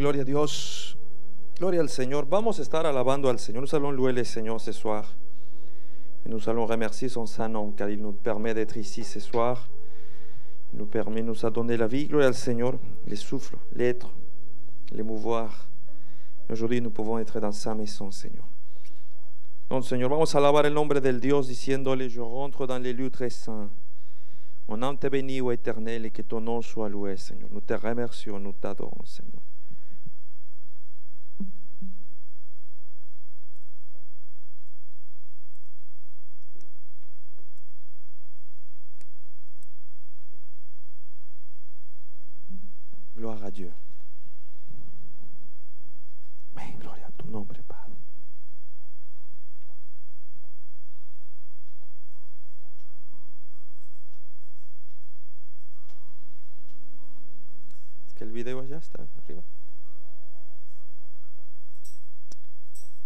gloria a Dios. Gloria al Seigneur. Vamos a estar alabando al Seigneur. Nous allons louer le Seigneur ce soir. Et nous allons remercier son Saint-Nom car il nous permet d'être ici ce soir. Il nous a donné la vie. Gloria al Seigneur. Le souffle, l'être, l'émouvoir. Aujourd'hui, nous pouvons être dans sa maison, Seigneur. Donc, Seigneur, vamos a alabar el nombre del Dios diciéndole, je rentre dans les lieux très saints. Mon âme te bénit, ô Éternel, et que ton nom soit loué, Seigneur. Nous te remercions, nous t'adorons, Seigneur. Gloire à Dieu. Mais gloria a tu nombre, Padre. Que el video ya está arriba.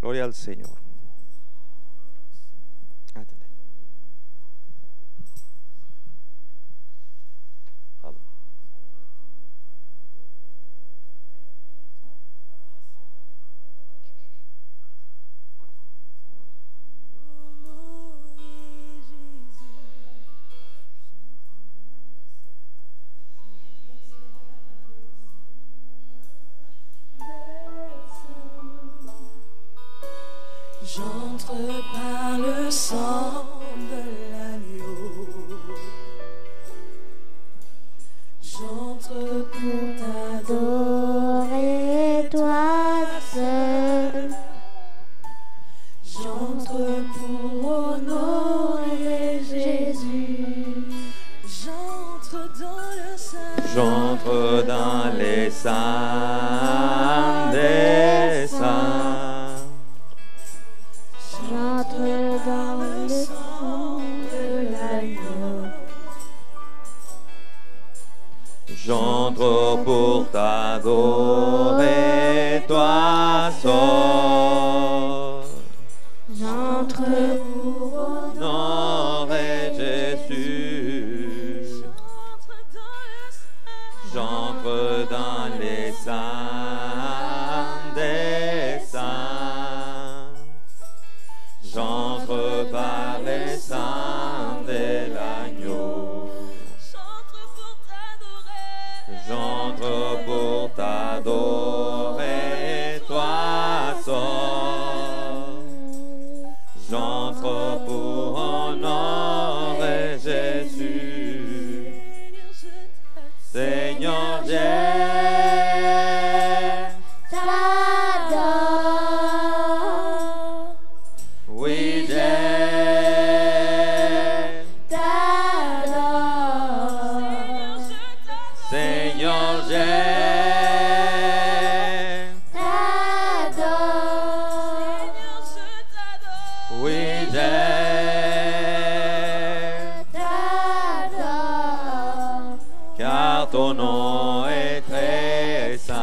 Gloria al Señor. Atende. Pardon. J'entre par le sang de l'agneau. J'entre pour t'adorer, toi seul. J'entre pour honorer Jésus. J'entre dans le sein. J'entre dans les saints des saints. J'entre dans le sang de l'agneau. J'entre pour t'adorer, toi seul. J'entre pour honorer Jésus. J'entre dans les saints des saints. J'entre par les saints de l'agneau. J'entre pour t'adorer, toi seul. J'entre pour honorer Jésus. Seigneur, je t'adore. oui, je T'adore. Seigneur, je T'adore. oui, je T'adore. car ton nom est très saint,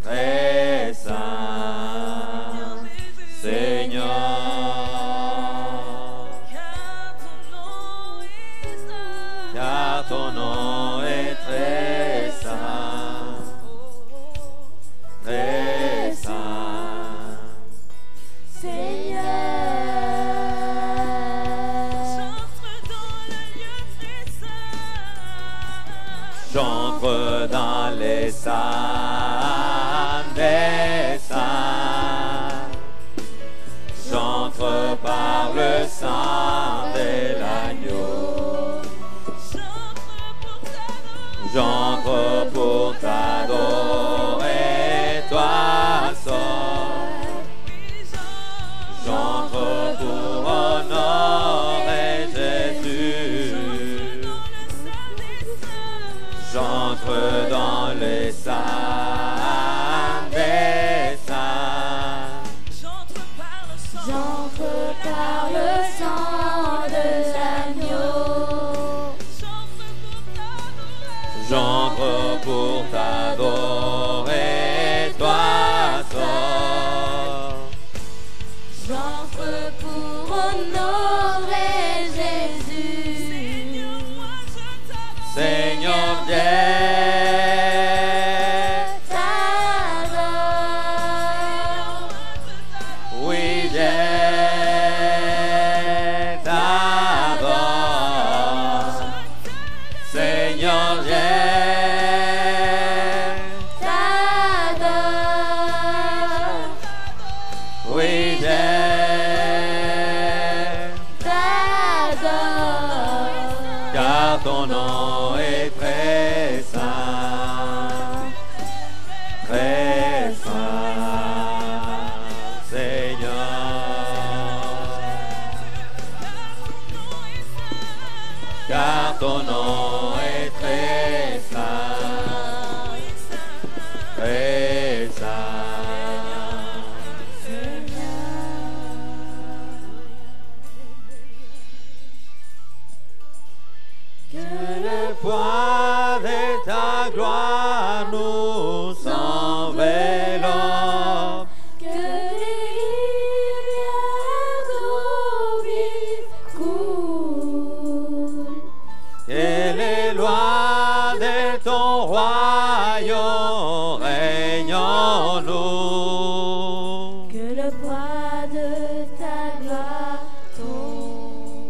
très saint, Seigneur. Car ton nom est très saint, très saint. Seigneur. J'entre dans le lieu très saint. ton nom est très saint, Seigneur. Car ton nom est très saint, très saint. Que le poids de ta gloire nous enveloppe, Que les rivières d'eau vive coulent, que les lois de ton royaume règnent en nous. que le poids de ta gloire tombe.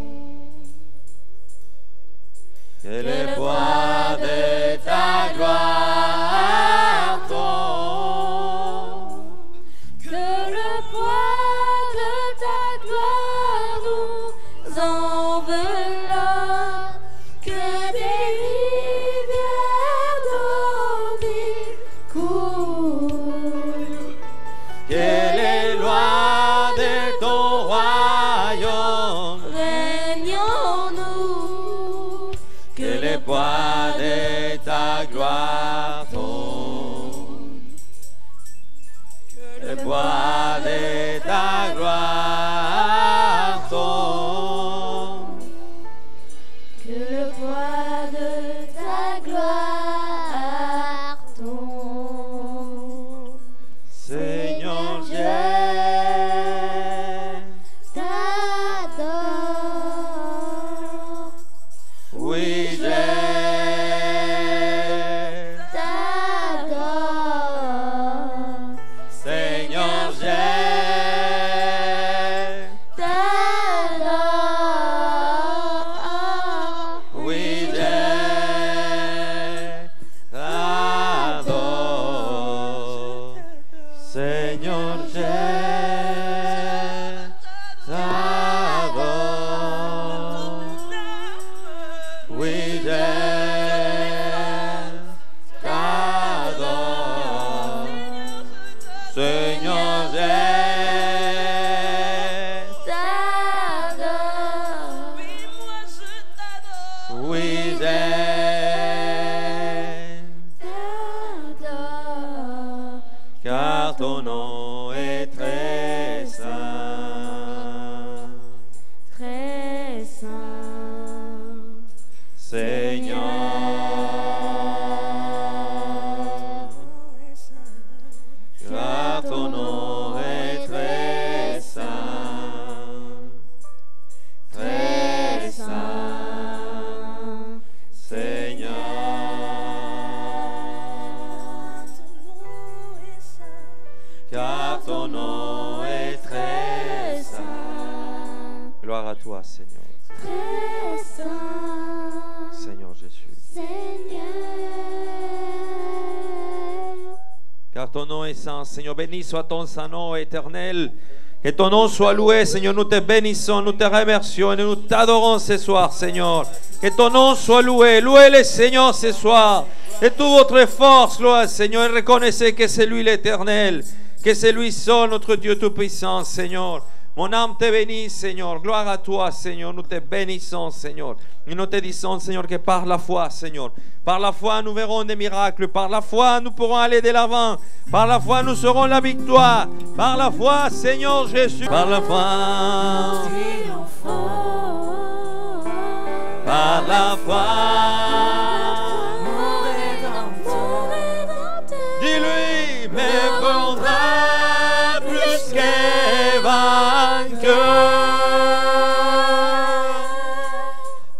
Que le poids de ta gloire tombe. Que le poids de ta gloire nous enveloppe, que des rivières d'eau vive coulent, Que les lois de ton royaume, règne en nous. que le poids de ta gloire tombe. Que le poids de ta gloire tombe. Que le poids de ta gloire tombe. Seigneur, je T'adore, oui, je t'adore, Seigneur, je t'adore. oui, je t'adore. Seigneur, je t'adore. Oui, je t'adore. Seigneur, je T'adore, oui, je t'adore. car ton nom est très saint, Très saint, Seigneur. Car ton nom est très saint, très saint, Seigneur. Car ton nom est très saint. Gloire à toi, Seigneur. très saint, Seigneur Jésus. Seigneur. Car ton nom est saint, Seigneur. Béni soit ton saint nom éternel. Que ton nom soit loué, Seigneur. Nous te bénissons, nous te remercions et nous t'adorons ce soir, Seigneur. Que ton nom soit loué. Louez le Seigneur ce soir. Et toute votre force, louez, Seigneur. Et reconnaissez que c'est lui l'éternel. Que c'est lui seul, notre Dieu tout-puissant, Seigneur. Mon âme te bénit, Seigneur. Gloire à toi, Seigneur. Nous te bénissons, Seigneur. Et nous te disons, Seigneur, que par la foi, Seigneur, par la foi, nous verrons des miracles. Par la foi, nous pourrons aller de l'avant. Par la foi, nous serons la victoire. Par la foi, Seigneur Jésus. Par la foi. Triomphant, Par la foi. mon Rédempteur, Dis-lui, me vendra plus que vainqueur.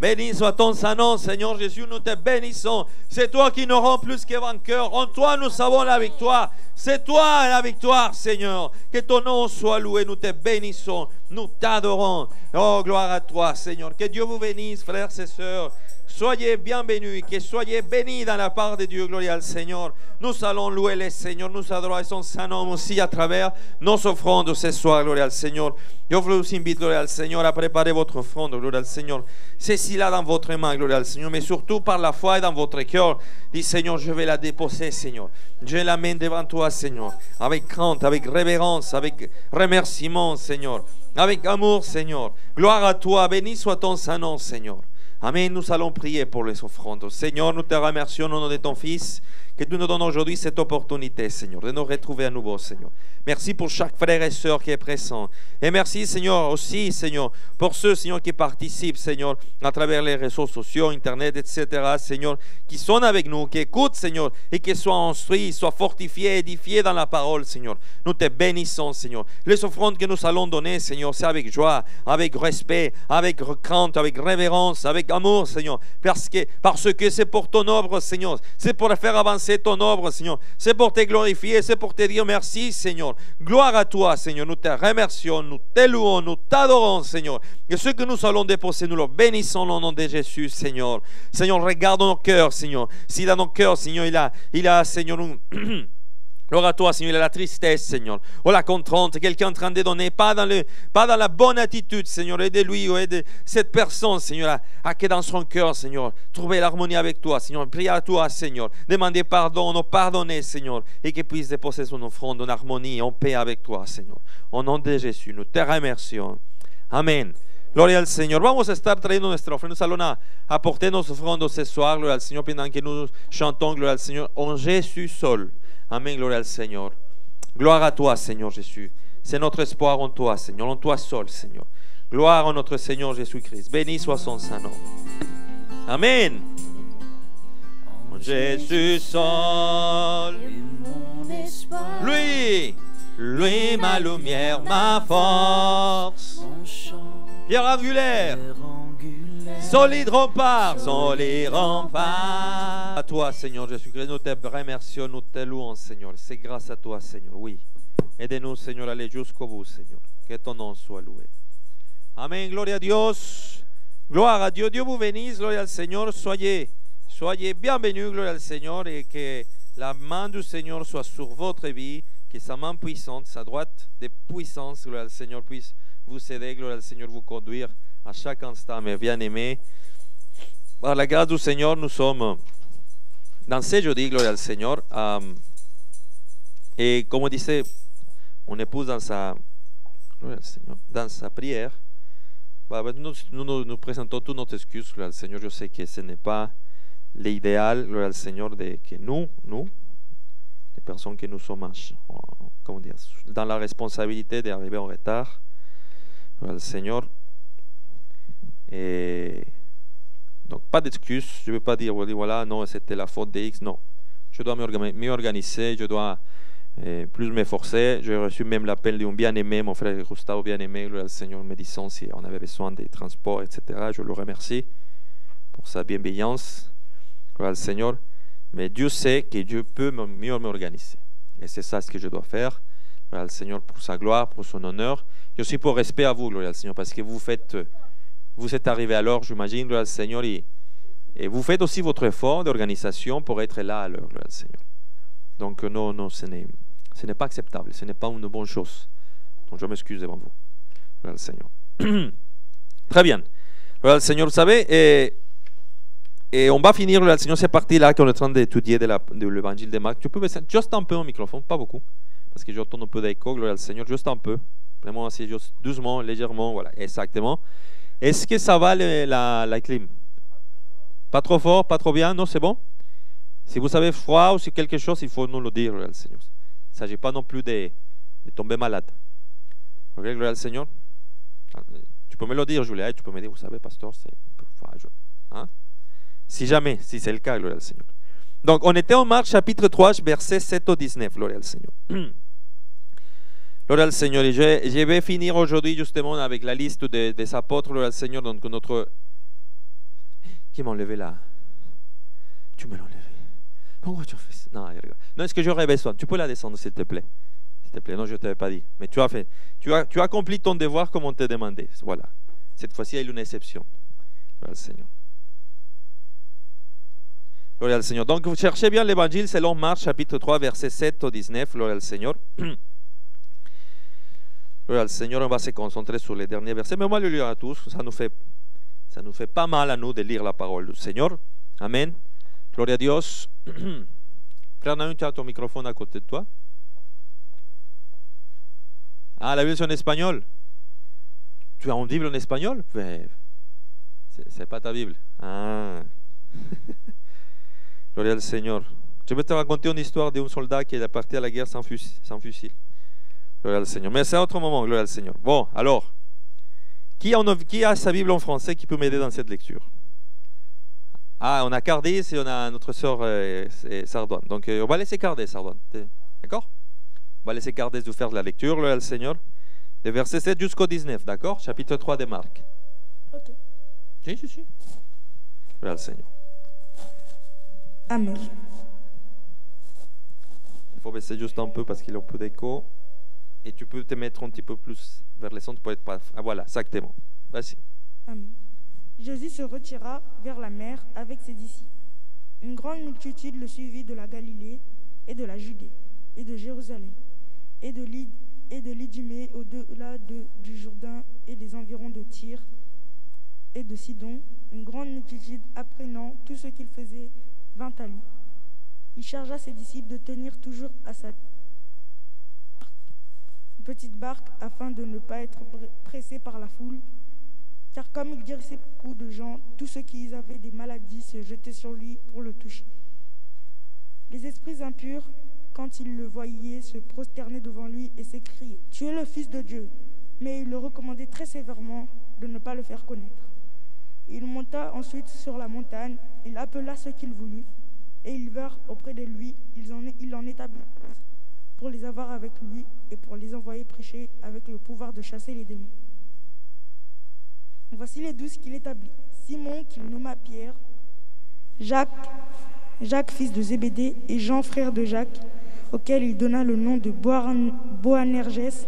Béni soit ton saint nom, Seigneur Jésus, nous te bénissons. C'est toi qui nous rends plus que vainqueurs. En toi, nous avons la victoire. C'est toi la victoire, Seigneur. Que ton nom soit loué. Nous te bénissons. Nous t'adorons. Oh, gloire à toi, Seigneur. Que Dieu vous bénisse, frères et sœurs. Soyez bienvenus, que soyez bénis dans la part de Dieu, gloire au Seigneur. Nous allons louer le Seigneur, nous adorons son Saint-Nom aussi à travers nos offrandes ce soir, gloire au Seigneur. Je vous invite, gloire au Seigneur, à préparer votre offrande, gloire au Seigneur. Ceci-là dans votre main, gloire au Seigneur, mais surtout par la foi et dans votre cœur. Dis, Seigneur, je vais la déposer, Seigneur. Je la mets devant toi, Seigneur, avec crainte, avec révérence, avec remerciement, Seigneur, avec amour, Seigneur. Gloire à toi, béni soit ton Saint-Nom, Seigneur. Amen, nous allons prier pour les offrandes. Seigneur, nous te remercions au nom de ton Fils, que tu nous donnes aujourd'hui cette opportunité, Seigneur, de nous retrouver à nouveau, Seigneur. Merci pour chaque frère et sœur qui est présent. Et merci, Seigneur, aussi, Seigneur, pour ceux, Seigneur, qui participent, Seigneur, à travers les réseaux sociaux, Internet, etc., Seigneur, qui sont avec nous, qui écoutent, Seigneur, et qui soient instruits, soient fortifiés, édifiés dans la parole, Seigneur. Nous te bénissons, Seigneur. Les offrandes que nous allons donner, Seigneur, c'est avec joie, avec respect, avec crainte, avec révérence, avec amour, Seigneur, parce que c'est pour ton œuvre, Seigneur. C'est pour faire avancer ton œuvre, Seigneur. C'est pour te glorifier, c'est pour te dire merci, Seigneur. Gloire à toi, Seigneur. Nous te remercions, nous te louons, nous t'adorons, Seigneur. Et ce que nous allons déposer, nous le bénissons au nom de Jésus, Seigneur. Seigneur, regarde nos cœurs, Seigneur. Si dans nos cœurs, Seigneur, il a, Seigneur, gloire à toi, Seigneur, il a la tristesse, Seigneur, ou la contrainte, quelqu'un en train de donner, pas dans la bonne attitude, Seigneur, aide-lui ou aide cette personne, Seigneur, à que dans son cœur, Seigneur, trouver l'harmonie avec toi, Seigneur, prier à toi, Seigneur, demander pardon, nous pardonner, Seigneur, et qu'il puisse déposer son offrande en harmonie, en paix avec toi, Seigneur. Au nom de Jésus, nous te remercions. Amen. Gloria al Señor. Vamos a estar trayendo nuestra ofrenda. Nous allons apporter nos offrandes ce soir, gloria al Señor, pendant que nous chantons, gloria al Señor, en Jésus seul. Amen, gloria al Seigneur. Gloire à toi, Seigneur Jésus. C'est notre espoir en toi, Seigneur, en toi seul, Seigneur. Gloire à notre Seigneur Jésus-Christ. Béni soit son Saint-Nom. Amen. En Jésus seul. Lui, ma lumière, ma force. Pierre angulaire. Solide rempart, à toi, Seigneur Jésus-Christ, nous te remercions, nous te louons, Seigneur. C'est grâce à toi, Seigneur, oui. Aide-nous, Seigneur, à aller jusqu'au bout, Seigneur. Que ton nom soit loué. Amen, gloria a Dios. Gloire à Dieu. Dieu vous bénisse, gloria al Seigneur. Soyez bienvenus, gloria al Seigneur, et que la main du Seigneur soit sur votre vie, que sa main puissante, sa droite de puissance, gloria al Seigneur, puisse vous aider, gloria al Seigneur, vous conduire à chaque instant, mes bien-aimés. Par la grâce du Seigneur, nous sommes dans ce jeudi, gloire au Seigneur. Et comme disait mon épouse dans sa prière, nous présentons toutes nos excuses, gloire au Seigneur. Je sais que ce n'est pas l'idéal, gloire au Seigneur, que nous, les personnes que nous sommes, comment dire, dans la responsabilité d'arriver en retard, gloire au Seigneur. Et donc pas d'excuses, je ne veux pas dire voilà, non, c'était la faute de X, non. Je dois mieux organiser, je dois plus m'efforcer. J'ai reçu même l'appel d'un bien-aimé, mon frère Gustavo bien-aimé, le Seigneur me disant si on avait besoin des transports, etc. Je le remercie pour sa bienveillance, gloire au Seigneur. Mais Dieu sait que Dieu peut mieux m'organiser. Et c'est ça ce que je dois faire, gloire au Seigneur, pour sa gloire, pour son honneur. Et aussi pour respect à vous, gloire au Seigneur, parce que vous êtes arrivé à l'heure, j'imagine, gloire au Seigneur, et vous faites aussi votre effort d'organisation pour être là à l'heure, gloire au Seigneur. Donc non, ce n'est pas acceptable, ce n'est pas une bonne chose. Donc je m'excuse devant vous, gloire au Seigneur. Très bien, gloire au Seigneur, vous savez, et on va finir, gloire au Seigneur, cette partie-là qu'on est en train d'étudier de l'évangile de Marc. Tu peux baisser juste un peu au microphone, pas beaucoup, parce que j'entends un peu d'écho, gloire au Seigneur, juste un peu. Vraiment, c'est juste doucement, légèrement, voilà, exactement. Est-ce que ça va la clim? Pas trop fort, pas trop bien, non, c'est bon? Si vous avez froid ou si quelque chose, il faut nous le dire, gloire au Seigneur. Il ne s'agit pas non plus de tomber malade. Ok, gloire au Seigneur? Tu peux me le dire, Julia, tu peux me dire, vous savez, pasteur, c'est un peu froid. Hein? Si jamais, si c'est le cas, gloire au Seigneur. Donc, on était en Marc chapitre 3, versets 7 au 19, gloire au Seigneur. Gloire au Seigneur, et je vais finir aujourd'hui justement avec la liste des apôtres, gloire au Seigneur. Donc notre... Qui m'a enlevé là? Tu me l'as enlevé. Pourquoi tu as fait ça? Non, est-ce que j'aurais besoin? Tu peux la descendre s'il te plaît? S'il te plaît, non, je ne t'avais pas dit. Mais tu as accompli ton devoir comme on t'a demandé. Voilà. Cette fois-ci, il y a une exception. Gloire au Seigneur. Gloria al Seigneur. Donc, vous cherchez bien l'évangile selon Marc, chapitre 3, verset 7 au 19. Gloria al Seigneur. Gloria al Seigneur, on va se concentrer sur les derniers versets, mais on va le lire à tous. Ça nous fait pas mal à nous de lire la parole du Seigneur. Amen. Gloria a Dios. Frère Naïm, tu as ton microphone à côté de toi. Ah, la Bible c'est en espagnol. Tu as une Bible en espagnol? C'est pas ta Bible. Ah. Gloria al Seigneur. Je vais te raconter une histoire d'un soldat qui est parti à la guerre sans fusil. Gloria al Seigneur. Mais c'est un autre moment, gloria al Seigneur. Bon, alors, qui a sa Bible en français qui peut m'aider dans cette lecture? Ah, on a Cardis et on a notre sœur Sardoine. Donc, on va laisser Cardis, Sardoine. D'accord? On va laisser Cardis vous faire de la lecture, gloria al Seigneur. De verset 7 jusqu'au 19, d'accord? Chapitre 3 de Marc. Ok. Si. Gloria al Seigneur. Amen. Il faut baisser juste un peu parce qu'il y a un peu d'écho. Et tu peux te mettre un petit peu plus vers les sons pour être pas. Ah voilà, exactement. Vas-y. Amen. Jésus se retira vers la mer avec ses disciples. Une grande multitude le suivit de la Galilée et de la Judée et de Jérusalem et de l'Idumée au-delà du Jourdain et des environs de Tyr et de Sidon. Une grande multitude apprenant tout ce qu'il faisait vint à lui. Il chargea ses disciples de tenir toujours à sa petite barque afin de ne pas être pressés par la foule, car comme il guérissait beaucoup de gens, tous ceux qui avaient des maladies se jetaient sur lui pour le toucher. Les esprits impurs, quand ils le voyaient, se prosternaient devant lui et s'écriaient « Tu es le Fils de Dieu !» Mais il le recommandait très sévèrement de ne pas le faire connaître. Il monta ensuite sur la montagne, il appela ceux qu'il voulut, et ils vinrent auprès de lui, il en établit pour les avoir avec lui et pour les envoyer prêcher avec le pouvoir de chasser les démons. Voici les 12 qu'il établit. Simon, qu'il nomma Pierre, Jacques, fils de Zébédée, et Jean, frère de Jacques, auquel il donna le nom de Boanerges,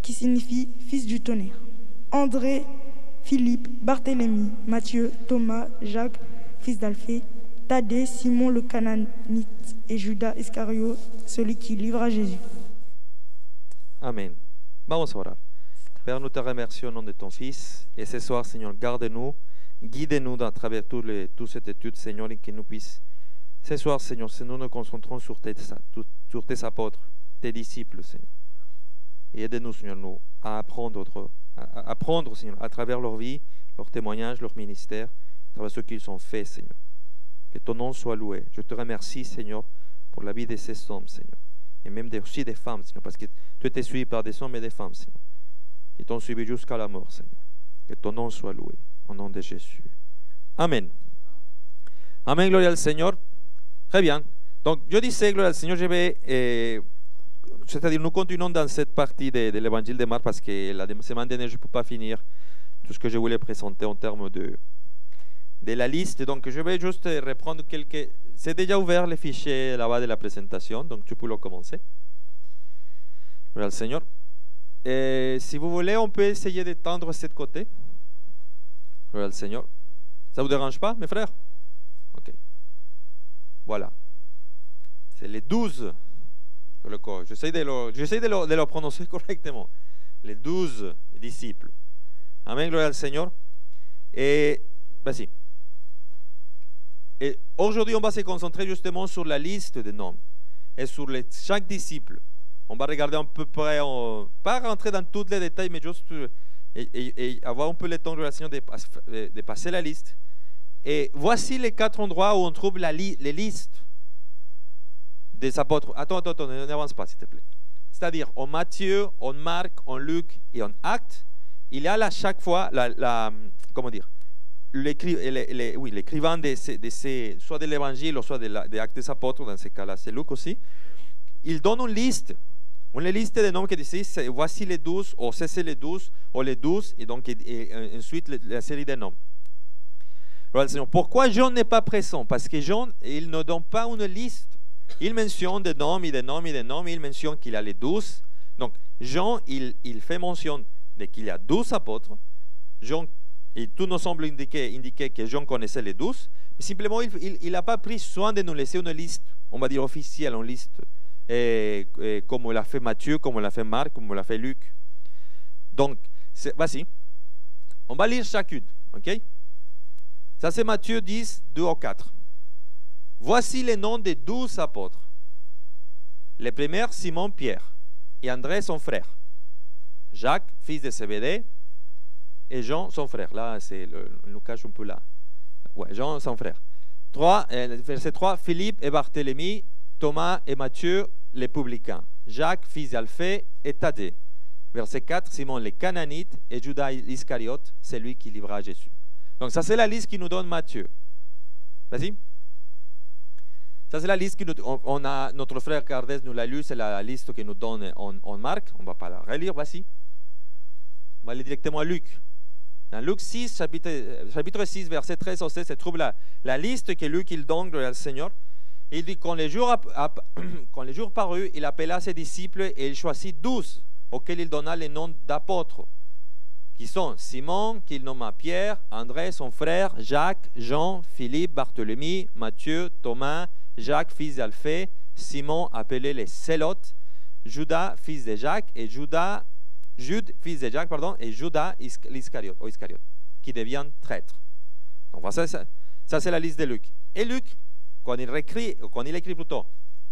qui signifie fils du tonnerre. André, Philippe, Barthélemy, Matthieu, Thomas, Jacques, fils d'Alphée, Thaddée, Simon le Cananite et Judas Iscario, celui qui livra Jésus. Amen. Vamos a orar. Père, nous te remercions au nom de ton Fils. Et ce soir, Seigneur, garde-nous, guide-nous à travers toute cette étude, Seigneur, et que nous puissions. Ce soir, Seigneur, nous nous concentrons sur tes apôtres, tes disciples, Seigneur. Et aide-nous, Seigneur, nous, à apprendre, Seigneur, à travers leur vie, leur témoignage, leur ministère, à travers ce qu'ils ont fait, Seigneur. Que ton nom soit loué. Je te remercie, Seigneur, pour la vie de ces hommes, Seigneur. Et même aussi des femmes, Seigneur, parce que tu étais suivi par des hommes et des femmes, Seigneur, qui t'ont suivi jusqu'à la mort, Seigneur. Que ton nom soit loué, au nom de Jésus. Amen. Amen, gloria al Seigneur. Très bien. Donc, je disais, gloria al Seigneur, c'est-à-dire, nous continuons dans cette partie de l'évangile de Marc parce que la semaine dernière, je ne peux pas finir tout ce que je voulais présenter en termes de la liste. Donc, je vais juste reprendre quelques. C'est déjà ouvert le fichier là-bas de la présentation, donc tu peux le commencer. Gloria al Seigneur. Et si vous voulez, on peut essayer d'étendre cette côté. Gloria al Seigneur. Ça ne vous dérange pas, mes frères? Ok. Voilà. C'est les 12. J'essaie de le prononcer correctement. Les 12 disciples. Amen, gloria al Seigneur. Et vas-y. Et aujourd'hui, on va se concentrer justement sur la liste des noms et sur chaque disciple. On va regarder à peu près, pas rentrer dans tous les détails, mais juste et avoir un peu le temps de passer la liste. Et voici les 4 endroits où on trouve les listes des apôtres. Attends, n'avance pas, s'il te plaît. C'est-à-dire, en Matthieu, en Marc, en Luc et en Actes, il y a à chaque fois comment dire, l'écrivain soit de l'évangile ou soit des actes des apôtres, dans ce cas-là, c'est Luc aussi, il donne une liste de noms qui dit voici les 12, ou c'est les 12, ou les 12, et donc ensuite la série des noms. Pourquoi Jean n'est pas présent? Parce que Jean, il ne donne pas une liste. Il mentionne des noms et des noms et des noms, et il mentionne qu'il y a les 12. Donc, Jean, il fait mention de qu'il y a 12 apôtres. Jean, et tout nous semble indiquer que Jean connaissait les 12, Simplement, il n'a pas pris soin de nous laisser une liste, on va dire officielle, une liste, comme l'a fait Matthieu, comme l'a fait Marc, comme l'a fait Luc. Donc, vas-y, on va lire chacune, ok? Ça, c'est Matthieu 10, 2 au 4. Voici les noms des 12 apôtres. Le premier, Simon-Pierre, et André, son frère. Jacques, fils de Zébédée, et Jean, son frère. Là, c'est nous cache un peu là. Ouais, Jean, son frère. Verset 3, Philippe et Barthélemy, Thomas et Matthieu, les publicains. Jacques, fils d'Alphée, et Thaddée. Verset 4, Simon les Canaanites et Judas Iscariote, c'est lui qui livra Jésus. Donc ça, c'est la liste qui nous donne Matthieu. Vas-y. Ça, c'est la liste que on a, notre frère Cardès nous l'a lu, c'est la liste que nous donne en Marc. On ne va pas la relire, voici. On va aller directement à Luc. Dans Luc 6, chapitre 6, verset 13 au 16, se trouve la liste que Luc il donne au Seigneur. Il dit, quand les jours parurent, il appela ses disciples et il choisit 12, auxquels il donna les noms d'apôtres, qui sont Simon, qu'il nomma Pierre, André, son frère, Jacques, Jean, Philippe, Barthélemy, Matthieu, Thomas, Jacques, fils d'Alphée, Simon, appelé les Zélotes, Judas, fils de Jacques, et Jude, fils de Jacques, et Judas l'Iscariote, qui devient traître. Donc ça c'est la liste de Luc. Et Luc, quand il écrit plutôt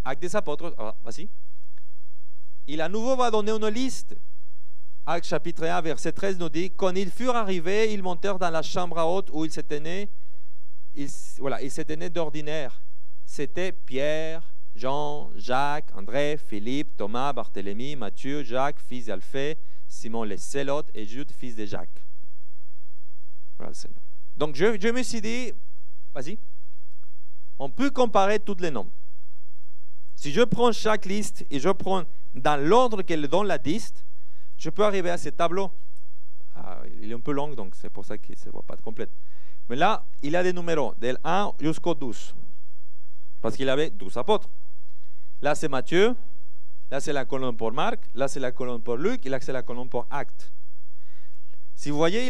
Actes des apôtres, voici, il à nouveau va donner une liste. Actes chapitre 1, verset 13 nous dit, quand ils furent arrivés, ils montèrent dans la chambre haute où ils se tenaient d'ordinaire. C'était Pierre, Jean, Jacques, André, Philippe, Thomas, Barthélemy, Matthieu, Jacques, fils d'Alphée, Simon les Zélotes et Jude, fils de Jacques. Voilà le Seigneur. Donc je me suis dit, vas-y, on peut comparer tous les noms. Si je prends chaque liste et je prends dans l'ordre qu'elle donne la liste, je peux arriver à ce tableau. Il est un peu long, donc c'est pour ça qu'il ne se voit pas complète. Mais là, il a des numéros, del 1 jusqu'au 12. Parce qu'il avait 12 apôtres. Là, c'est Matthieu. Là, c'est la colonne pour Marc. Là, c'est la colonne pour Luc. Et là, c'est la colonne pour Actes. Si vous voyez,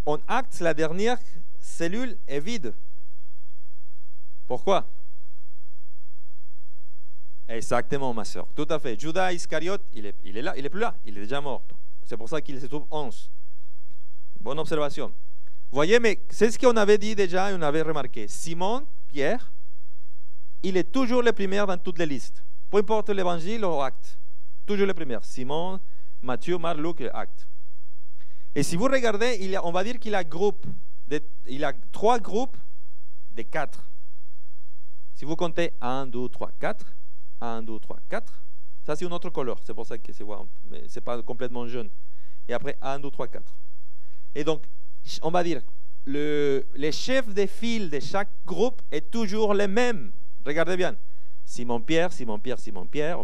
en Actes, la dernière cellule est vide. Pourquoi? Exactement, ma soeur. Tout à fait. Judas Iscariote, il est là, il n'est plus là. Il est déjà mort. C'est pour ça qu'il se trouve 11. Bonne observation. Vous voyez, mais c'est ce qu'on avait dit déjà et on avait remarqué. Simon, Pierre, il est toujours le premier dans toutes les listes. Peu importe l'évangile ou acte. Toujours le premier. Simon, Matthieu, Marc, Luc et Actes. Et si vous regardez, on va dire qu'il a 3 groupes de 4. Si vous comptez 1, 2, 3, 4. 1, 2, 3, 4. Ça, c'est une autre couleur. C'est pour ça que c'est voit, mais ce n'est pas complètement jaune. Et après, 1, 2, 3, 4. Et donc, on va dire, les chefs de file de chaque groupe est toujours les mêmes. Regardez bien. Simon-Pierre, Simon-Pierre, Simon-Pierre,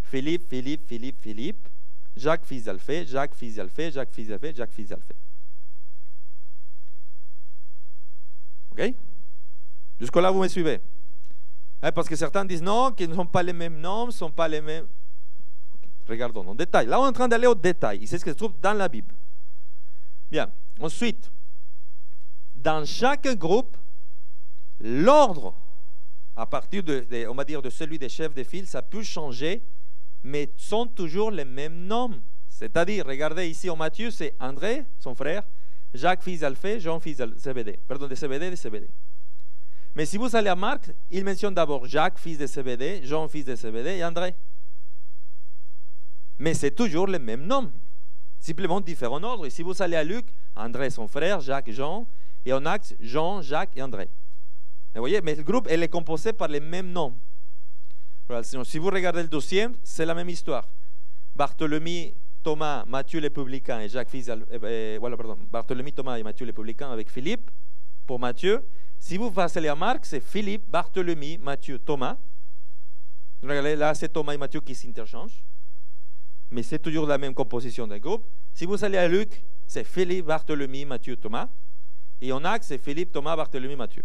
Philippe, Philippe, Philippe, Philippe, Jacques, fils d'Alphée, Jacques, fils d'Alphée, Jacques, fils d'Alphée, Jacques, fils d'Alphée. Ok? Jusque-là, vous me suivez? Parce que certains disent non, qu'ils ne sont pas les mêmes noms, ne sont pas les mêmes. Okay. Regardons en détail. Là, on est en train d'aller au détail. C'est ce qui se trouve dans la Bible. Bien. Ensuite, dans chaque groupe, l'ordre, à partir on va dire de celui des chefs de file, ça peut changer, mais sont toujours les mêmes noms. C'est-à-dire, regardez ici en Matthieu, c'est André, son frère, Jacques, fils d'Alphée, Jean, fils de Zébédée. Pardon, de Zébédée. Mais si vous allez à Marc, il mentionne d'abord Jacques, fils de Zébédée, Jean, fils de Zébédée et André. Mais c'est toujours le même nom, simplement différents ordres. Et si vous allez à Luc, André, son frère, Jacques, Jean, et en Actes, Jean, Jacques et André. Vous voyez, mais le groupe, elle est composé par les mêmes noms. Voilà, sinon, si vous regardez le deuxième, c'est la même histoire. Barthélemy, Thomas, Matthieu les publicains et Jacques, fils Barthélemy, Thomas et Matthieu les publicains avec Philippe pour Matthieu. Si vous passez à Marc, c'est Philippe, Barthélemy, Matthieu, Thomas. Regardez, là, c'est Thomas et Matthieu qui s'interchangent. Mais c'est toujours la même composition d'un groupe. Si vous allez à Luc, c'est Philippe, Barthélemy, Matthieu, Thomas. Et en Actes, c'est Philippe, Thomas, Barthélemy, Matthieu.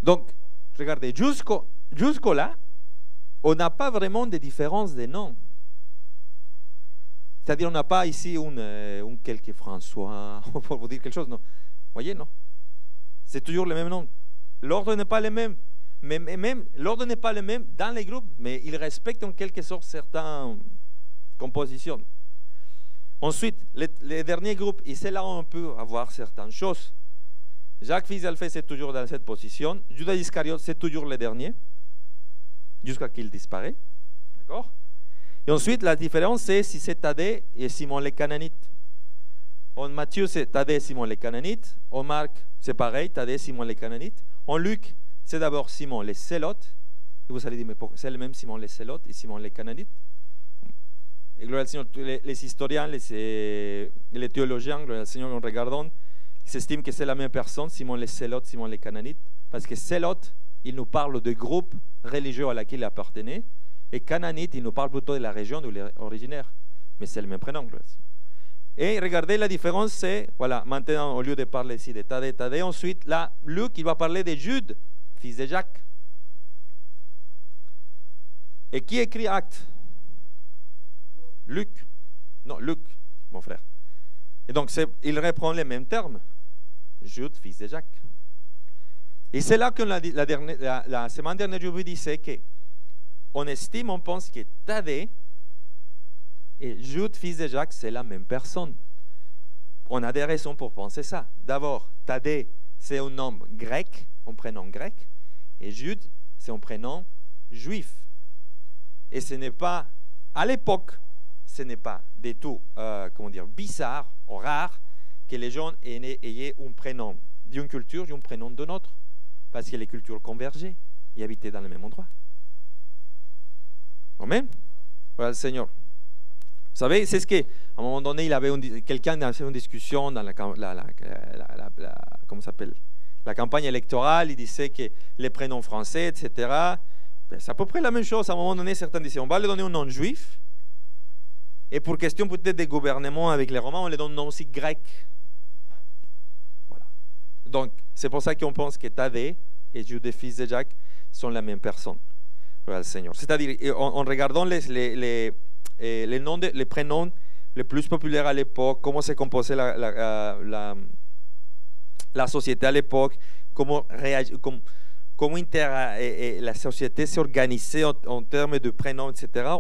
Donc, regardez, jusqu'au-là, on n'a pas vraiment de différence de noms. C'est-à-dire, on n'a pas ici un quelque François, pour vous dire quelque chose, non. Voyez, non? C'est toujours le même nom. L'ordre n'est pas le même. Même l'ordre n'est pas le même dans les groupes, mais ils respectent en quelque sorte certaines compositions. Ensuite, les derniers groupes, et c'est là où on peut avoir certaines choses. Jacques, fils d'Alphée, c'est toujours dans cette position. Judas Iscariote, c'est toujours le dernier, jusqu'à qu'il disparaît. D'accord? Et ensuite, la différence, c'est si c'est Thaddée et Simon les Cananites. En Matthieu, c'est Thaddée et Simon les Cananites. En Marc, c'est pareil, Thaddée et Simon les Cananites. En Luc, c'est d'abord Simon les Célotes. Et vous allez dire, mais c'est le même Simon les Célotes et Simon les Cananites. Et gloire al Seigneur, les historiens, les théologiens, gloire al Seigneur, en regardant, ils s'estiment que c'est la même personne, Simon les Célotes, Simon les Cananites. Parce que Célotes, il nous parle de groupes religieux à laquelle il appartenait. Et Cananite, il nous parle plutôt de la région d'où il est originaire. Mais c'est le même prénom. Et regardez la différence, c'est, voilà, maintenant, au lieu de parler ici de Thaddée, ensuite, là, Luc, il va parler de Jude, fils de Jacques. Et qui écrit Actes? Luc. Non, Luc, mon frère. Et donc, il reprend les mêmes termes. Jude, fils de Jacques. Et c'est là que la semaine dernière, je vous disais qu'on estime, on pense que Thaddée et Jude, fils de Jacques, c'est la même personne. On a des raisons pour penser ça. D'abord, Thaddée, c'est un nom grec, un prénom grec, et Jude, c'est un prénom juif. Et ce n'est pas, à l'époque, ce n'est pas du tout, bizarre ou rare que les gens aient un prénom d'une culture et un prénom d'une autre, parce que les cultures convergeaient et habitaient dans le même endroit. Amen. Voilà le Seigneur. Vous savez, c'est ce qu'à un moment donné, il avait quelqu'un dans une discussion dans comment s'appelle, la campagne électorale, il disait que les prénoms français, etc., ben, c'est à peu près la même chose. À un moment donné, certains disaient, on va lui donner un nom juif, et pour question peut-être des gouvernements avec les Romains, on les donne un nom aussi grec. Voilà. Donc, c'est pour ça qu'on pense que Thaddée et Jude, fils de Jacques, sont la même personne. Voilà le Seigneur. C'est-à-dire, en regardant les prénoms les plus populaires à l'époque, comment se composait la société à l'époque, comment la société s'organisait en termes de prénoms, etc.,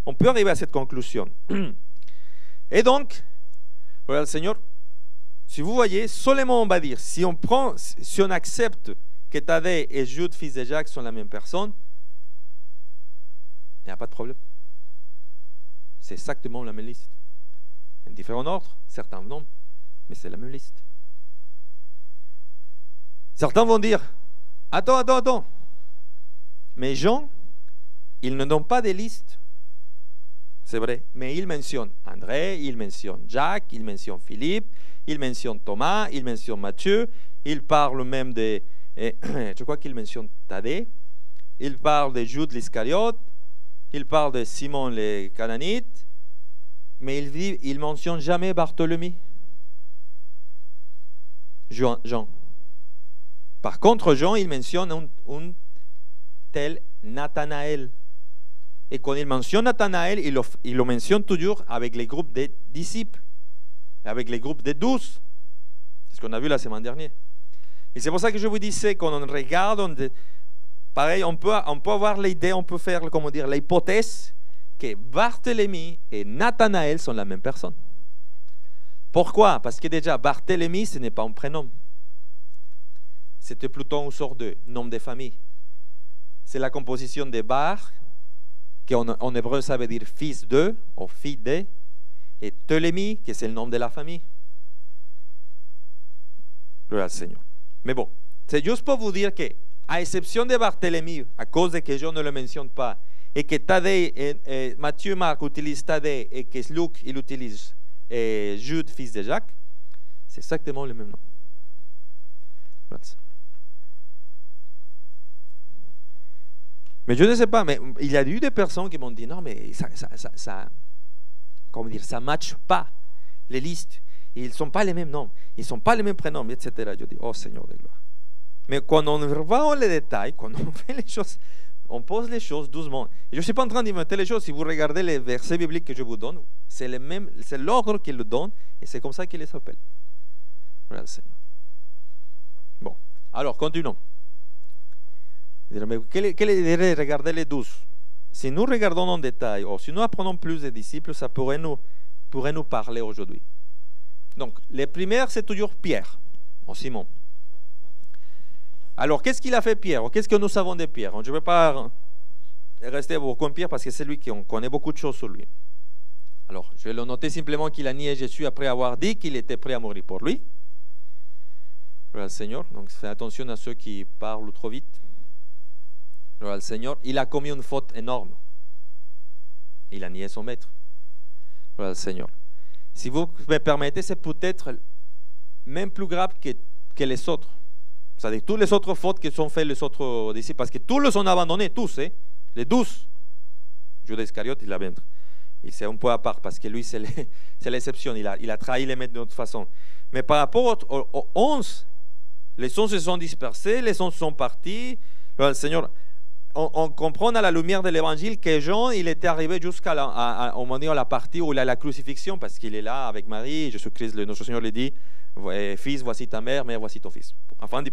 on peut arriver à cette conclusion. Et donc, voilà le Seigneur, si vous voyez, seulement on va dire, si on accepte que Thaddée et Jude, fils de Jacques, sont la même personne, il n'y a pas de problème. C'est exactement la même liste. Un différent ordre, certains noms, mais c'est la même liste. Certains vont dire, attends. Mais Jean, il ne donne pas de liste. C'est vrai, mais il mentionne André, il mentionne Jacques, il mentionne Philippe, il mentionne Thomas, il mentionne Matthieu, il parle même je crois qu'il mentionne Thaddée, il parle de Jude l'Iscariote, il parle de Simon les Cananites, mais il ne mentionne jamais Barthélemy. Jean. Par contre, Jean, il mentionne un tel Nathanaël. Et quand il mentionne Nathanaël, il le mentionne toujours avec les groupes des disciples, avec les groupes des 12. C'est ce qu'on a vu la semaine dernière. Et c'est pour ça que je vous disais, quand on regarde, pareil, on peut avoir l'idée, on peut faire, l'hypothèse que Barthélemy et Nathanaël sont la même personne. Pourquoi? Parce que déjà, Barthélemy, ce n'est pas un prénom. C'était plutôt un sort de nom de famille. C'est la composition de Bar, qui en hébreu ça veut dire fils de, ou fille de, et Ptolémie, qui c'est le nom de la famille. Gloire au Seigneur. Mais bon, c'est juste pour vous dire que, à exception de Barthélemy, à cause de que je ne le mentionne pas, et que Thaddée, et Matthieu, Marc utilisent Thaddée, et que Luc, il utilise Jude, fils de Jacques, c'est exactement le même nom. Mais je ne sais pas, mais il y a eu des personnes qui m'ont dit non, mais ça ne matche pas les listes. Ils ne sont pas les mêmes noms, ils ne sont pas les mêmes prénoms, etc. Je dis, oh Seigneur de gloire. Mais quand on va dans les détails, quand on fait les choses, on pose les choses doucement. Et je ne suis pas en train d'inventer les choses. Si vous regardez les versets bibliques que je vous donne, c'est l'ordre qu'il le donne et c'est comme ça qu'il les appelle. Voilà le Seigneur. Bon, alors continuons. Mais quel est l'intérêt de regarder les 12? Si nous regardons en détail, ou si nous apprenons plus des disciples, ça pourrait nous parler aujourd'hui. Donc, les premières, c'est toujours Pierre, ou Simon. Alors, qu'est-ce qu'il a fait Pierre? Qu'est-ce que nous savons de Pierre? Je ne vais pas rester beaucoup en Pierre parce que c'est lui qu'on connaît beaucoup de choses sur lui. Alors, je vais le noter simplement qu'il a nié Jésus après avoir dit qu'il était prêt à mourir pour lui. Gloire al Seigneur. Donc, fais attention à ceux qui parlent trop vite. Gloire al Seigneur. Il a commis une faute énorme. Il a nié son maître. Gloire al Seigneur. Si vous me permettez, c'est peut-être même plus grave que les autres. C'est-à-dire toutes les autres fautes que sont faites les autres disciples, parce que tous les ont abandonnés, tous, les 12. Judas Iscariote, il l'avait. Il c'est un peu à part, parce que lui, c'est l'exception. Il a trahi les maîtres de notre façon. Mais par rapport aux 11, les 11 se sont dispersés, les 11 sont partis. Le Seigneur, on comprend à la lumière de l'évangile que Jean, il était arrivé jusqu'à la partie où il a la crucifixion, parce qu'il est là avec Marie. Jésus-Christ, notre Seigneur, lui dit: Fils, voici ta mère, mère, voici ton fils. Afin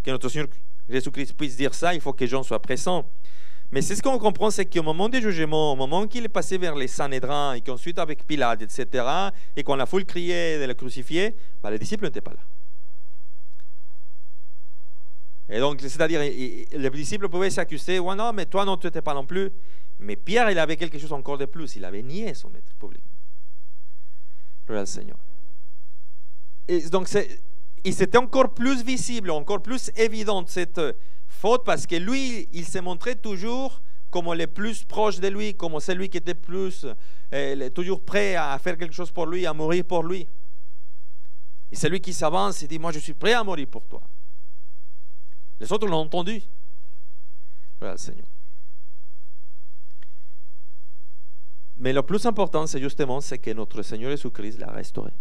que notre Seigneur Jésus-Christ puisse dire ça, il faut que Jean soit présent. Mais c'est ce qu'on comprend, c'est qu'au moment du jugement, au moment qu'il est passé vers les Sanhédrins, et qu'ensuite avec Pilate, etc., et qu'on la foule criait de le crucifier, les disciples n'étaient pas là. Et donc, c'est-à-dire, les disciples pouvaient s'accuser: ouais, non, mais toi, non, tu n'étais pas non plus. Mais Pierre, il avait quelque chose encore de plus. Il avait nié son maître public. Gloire al Seigneur. Et donc, c'était encore plus visible, encore plus évidente cette faute, parce que lui, il se montrait toujours comme le plus proche de lui, comme celui qui était toujours prêt à faire quelque chose pour lui, à mourir pour lui. Et c'est lui qui s'avance et dit: moi, je suis prêt à mourir pour toi. Les autres l'ont entendu. Voilà, Seigneur. Mais le plus important, c'est justement que notre Seigneur Jésus-Christ l'a restauré.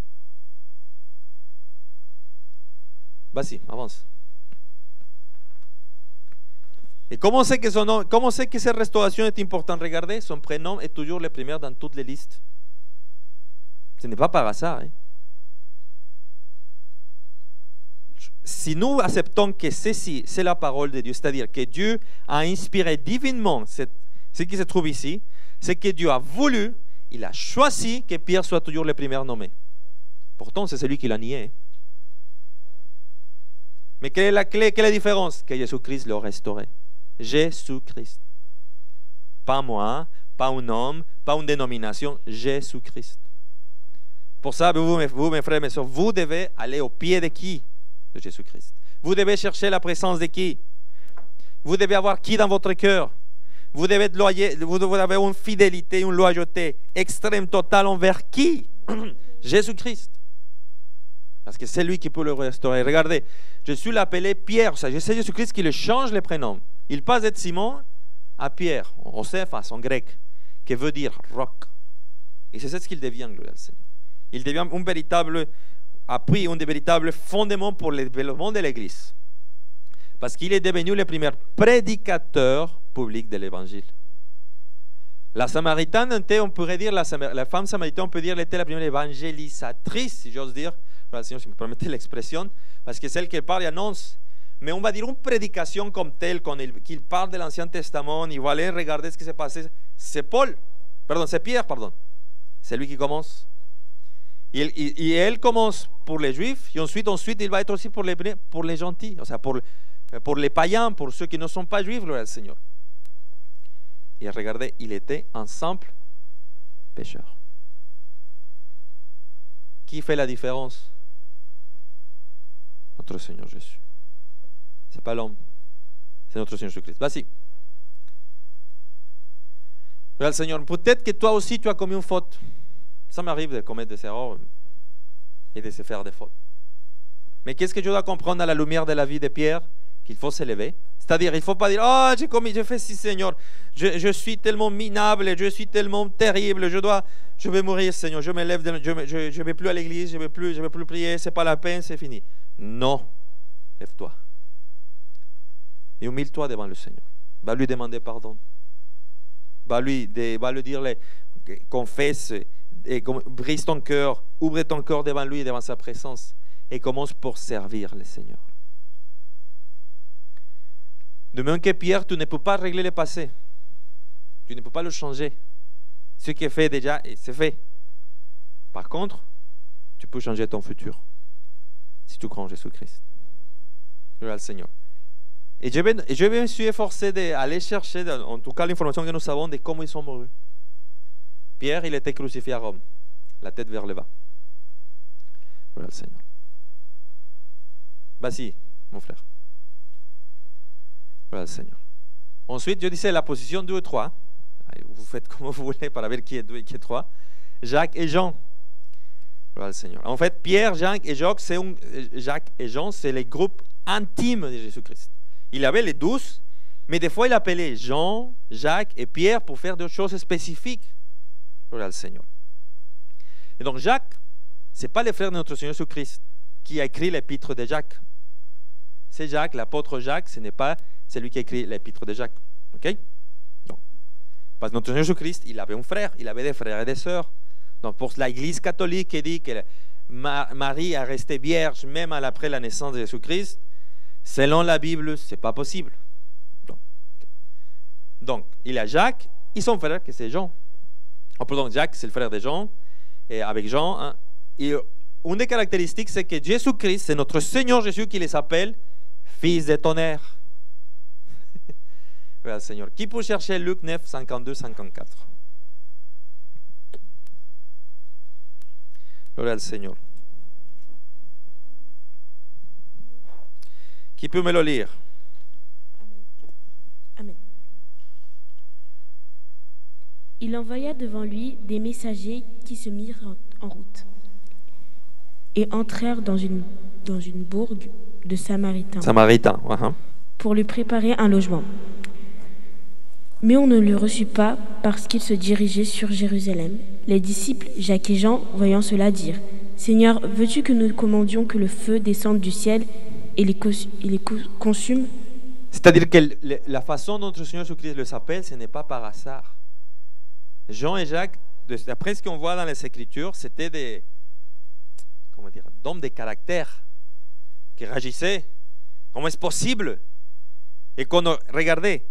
Vas-y, avance. Et comment c'est que cette restauration est importante? Regardez, son prénom est toujours le premier dans toutes les listes. Ce n'est pas par hasard. Si nous acceptons que ceci, c'est la parole de Dieu, c'est-à-dire que Dieu a inspiré divinement ce qui se trouve ici, c'est que Dieu a voulu, il a choisi que Pierre soit toujours le premier nommé. Pourtant, c'est celui qui l'a nié. Mais quelle est la clé, quelle est la différence? Que Jésus-Christ l'a restauré. Jésus-Christ. Pas moi, pas un homme, pas une dénomination, Jésus-Christ. Pour ça, vous, mes frères et mes soeurs, vous devez aller au pied de qui? De Jésus-Christ. Vous devez chercher la présence de qui? Vous devez avoir qui dans votre cœur? Vous devez avoir une fidélité, une loyauté extrême, totale envers qui? Jésus-Christ. Parce que c'est lui qui peut le restaurer. Regardez, je suis l'appelé Pierre. C'est Jésus-Christ qui le change les prénoms. Il passe d'être Simon à Pierre, Josephas en grec, qui veut dire roc. Et c'est ce qu'il devient, gloire al Seigneur. Il devient un véritable appui, un véritable fondement pour le développement de l'Église. Parce qu'il est devenu le premier prédicateur public de l'Évangile. La Samaritaine, on pourrait dire, la femme samaritaine, on peut dire, elle était la première évangélisatrice, si j'ose dire, si vous me permettez l'expression, parce que celle qui parle et annonce. Mais on va dire une prédication comme telle, qu'il parle de l'Ancien Testament, il va aller regarder ce qui s'est passé. C'est Pierre, pardon. C'est lui qui commence. Et elle commence pour les Juifs, et ensuite il va être aussi pour les gentils, o sea, pour les païens, pour ceux qui ne sont pas juifs, gloire al Seigneur. Et regardez, il était un simple pécheur. Qui fait la différence? Notre Seigneur Jésus. C'est pas l'homme, c'est notre Seigneur Jésus-Christ. Vas-y. Gloire al Seigneur. Peut-être que toi aussi tu as commis une faute. Ça m'arrive de commettre des erreurs et de se faire des fautes. Mais qu'est-ce que je dois comprendre à la lumière de la vie de Pierre? Qu'il faut s'élever. C'est-à-dire, il ne faut pas dire: oh, j'ai fait si, Seigneur, je suis tellement minable, je suis tellement terrible, je vais mourir, Seigneur, je me lève, je ne vais plus à l'église, je ne vais plus prier, c'est pas la peine, c'est fini. Non, lève-toi. Et humilie-toi devant le Seigneur. Va lui demander pardon. Va lui dire, confesse, et brise ton cœur, ouvre ton cœur devant lui, devant sa présence, et commence pour servir le Seigneur. De même que Pierre, tu ne peux pas régler le passé. Tu ne peux pas le changer. Ce qui est fait déjà, c'est fait. Par contre, tu peux changer ton futur si tu crois en Jésus-Christ. Gloire al Seigneur. Et je me suis efforcé d'aller chercher, en tout cas, l'information que nous avons de comment ils sont morts. Pierre, il était crucifié à Rome, la tête vers le bas. Gloire al Seigneur. Vas-y, mon frère. Gloire al Seigneur. Ensuite, je disais la position 2 et 3. Vous faites comme vous voulez pour savoir qui est 2 et qui est 3. Jacques et Jean. Gloire al Seigneur. En fait, Pierre, Jacques et Jean, c'est les groupes intimes de Jésus-Christ. Il avait les 12, mais des fois il appelait Jean, Jacques et Pierre pour faire des choses spécifiques. Gloire al Seigneur. Et donc Jacques, ce n'est pas le frère de notre Seigneur Jésus-Christ qui a écrit l'épître de Jacques. C'est Jacques, l'apôtre Jacques, ce n'est pas celui qui a écrit l'épître de Jacques. Ok? Donc, parce que notre Seigneur Jésus-Christ, il avait un frère, il avait des frères et des sœurs. Donc pour l'Église catholique qui dit que Marie a resté vierge même après la naissance de Jésus-Christ, selon la Bible, ce n'est pas possible. Donc, il y a Jacques et son frère, que c'est Jean. Pardon, Jacques, c'est le frère de Jean, et avec Jean. Hein, et une des caractéristiques, c'est que Jésus-Christ, c'est notre Seigneur Jésus qui les appelle fils de tonnerre. Voilà, Seigneur. Qui peut chercher Luc 9, 52, 54? Gloire al Seigneur. Qui peut me le lire? Amen. Il envoya devant lui des messagers qui se mirent en route et entrèrent dans une bourg de Samaritains pour lui préparer un logement. Mais on ne le reçut pas parce qu'il se dirigeait sur Jérusalem. Les disciples, Jacques et Jean, voyant cela, dirent: Seigneur, veux-tu que nous commandions que le feu descende du ciel et les consume? C'est-à-dire que la façon dont notre Seigneur Jésus-Christ les appelle, ce n'est pas par hasard. Jean et Jacques, d'après ce qu'on voit dans les Écritures, c'était des d'hommes de caractère qui réagissaient. Comment est-ce possible? Et regardez,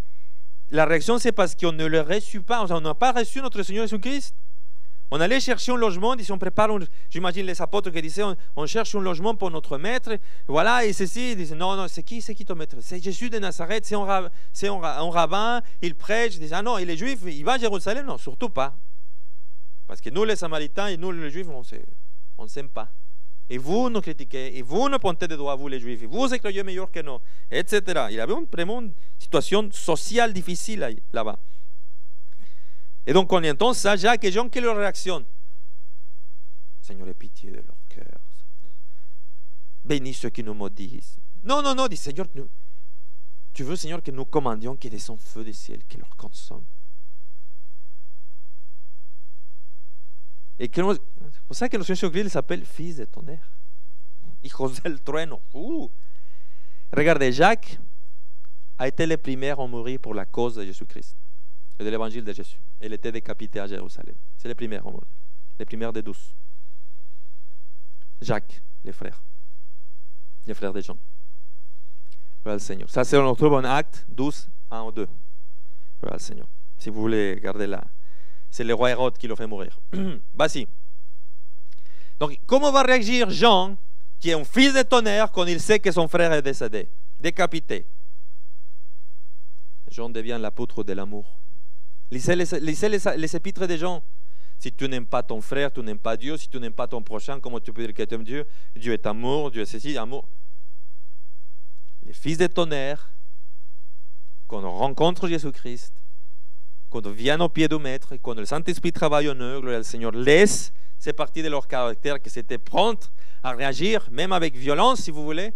la réaction, c'est parce qu'on ne le reçut pas. On n'a pas reçu notre Seigneur Jésus-Christ. On allait chercher un logement, on prépare, j'imagine les apôtres qui disaient, on cherche un logement pour notre maître, voilà, et ceci, ils disaient, non, c'est qui ton maître? C'est Jésus de Nazareth, c'est un rabbin, il prêche, ils disaient, ah non, il est juif, il va à Jérusalem? Non, surtout pas. Parce que nous, les Samaritains, et nous, les Juifs, on ne s'aime pas. Et vous nous critiquez, et vous nous pointez des doigts, vous les Juifs, et vous vous croyez meilleur que nous, etc. Il avait vraiment une situation sociale difficile là-bas. Et donc, on entend ça, Jacques et Jean, quelle est leur réaction? Seigneur, aie pitié de leur cœur. Bénis ceux qui nous maudissent. Non, dit Seigneur, tu veux, Seigneur, que nous commandions qu'il descende feu du ciel, qu'il leur consomme. Et c'est pour ça que notre Seigneur Jésus s'appelle fils de tonnerre. Hijos del trueno. Regardez, Jacques a été le premier à mourir pour la cause de Jésus-Christ et de l'évangile de Jésus. Il était décapité à Jérusalem. C'est le premier à mourir. Le premier des 12. Jacques, les frères de Jean. Voilà le Seigneur. Ça, c'est on retrouve en Actes 12, 1 ou 2. Voilà le Seigneur. Si vous voulez garder là. C'est le roi Hérode qui le fait mourir. Vas-y. Donc, comment va réagir Jean, qui est un fils de tonnerre, quand il sait que son frère est décédé, décapité? Jean devient l'apôtre de l'amour. Lisez les épîtres de Jean. Si tu n'aimes pas ton frère, tu n'aimes pas Dieu. Si tu n'aimes pas ton prochain, comment tu peux dire que tu aimes Dieu? Dieu est amour, Dieu est ceci, amour. Les fils de tonnerre, quand on rencontre Jésus-Christ, quand on vient au pied du Maître, quand le Saint-Esprit travaille en eux, gloire au Seigneur, laisse ces parties de leur caractère qui s'étaient prêtes à réagir, même avec violence, si vous voulez.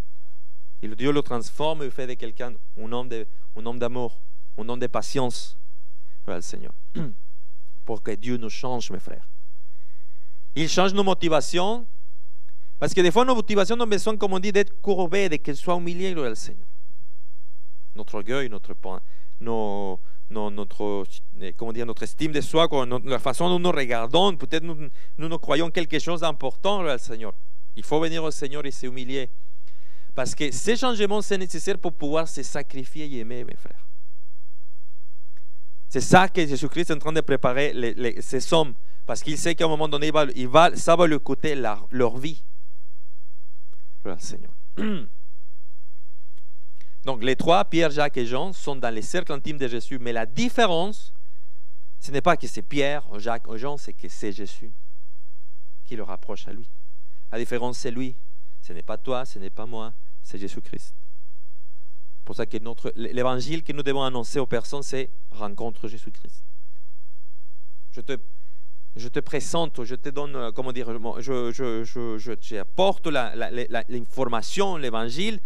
Et Dieu le transforme et fait de quelqu'un un homme d'amour, un homme de patience. Gloire au Seigneur. Pour que Dieu nous change, mes frères. Il change nos motivations, parce que des fois, nos motivations ont besoin, comme on dit, d'être courbées, de qu'elles soient humiliées, gloire au Seigneur. Notre orgueil, notre estime de soi, la façon dont nous regardons, peut-être nous croyons quelque chose d'important, gloire au Seigneur. Il faut venir au Seigneur et s'humilier. Parce que ces changements, c'est nécessaire pour pouvoir se sacrifier et aimer, mes frères. C'est ça que Jésus-Christ est en train de préparer ces hommes. Parce qu'il sait qu'à un moment donné, ça va lui coûter leur vie. Voilà, Seigneur. Donc, les trois, Pierre, Jacques et Jean, sont dans les cercles intimes de Jésus. Mais la différence, ce n'est pas que c'est Pierre, ou Jacques, ou Jean, c'est que c'est Jésus qui le rapproche à lui. La différence, c'est lui. Ce n'est pas toi, ce n'est pas moi, c'est Jésus-Christ. C'est pour ça que l'évangile que nous devons annoncer aux personnes, c'est rencontre Jésus-Christ. Je te présente, je te donne, comment dire, je apporte l'information, l'évangile,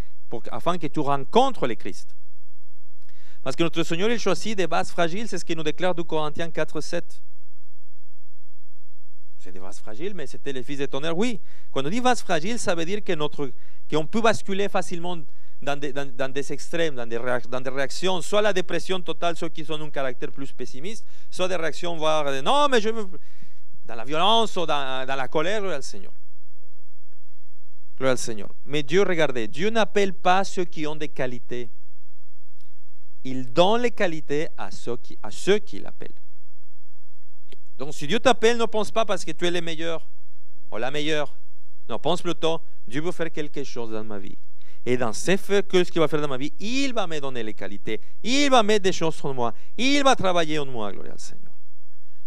afin que tu rencontres le Christ. Parce que notre Seigneur, il choisit des bases fragiles, c'est ce qu'il nous déclare 2 Corinthiens 4, 7. C'est des vases fragiles, mais c'était les fils de tonnerre. Oui, quand on dit vases fragiles, ça veut dire qu'on peut basculer facilement dans des extrêmes, dans des réactions, soit la dépression totale, ceux qui ont un caractère plus pessimiste, soit des réactions, voire non, mais je veux, dans la violence ou dans la colère, gloire au Seigneur. Gloire au Seigneur. Mais Dieu, regardez, Dieu n'appelle pas ceux qui ont des qualités. Il donne les qualités à ceux qui l'appellent. Donc si Dieu t'appelle, ne pense pas parce que tu es le meilleur ou la meilleure. Non, pense plutôt, Dieu veut faire quelque chose dans ma vie. Et dans ce qu'il va faire dans ma vie, il va me donner les qualités. Il va mettre des choses en moi. Il va travailler en moi, gloire au Seigneur.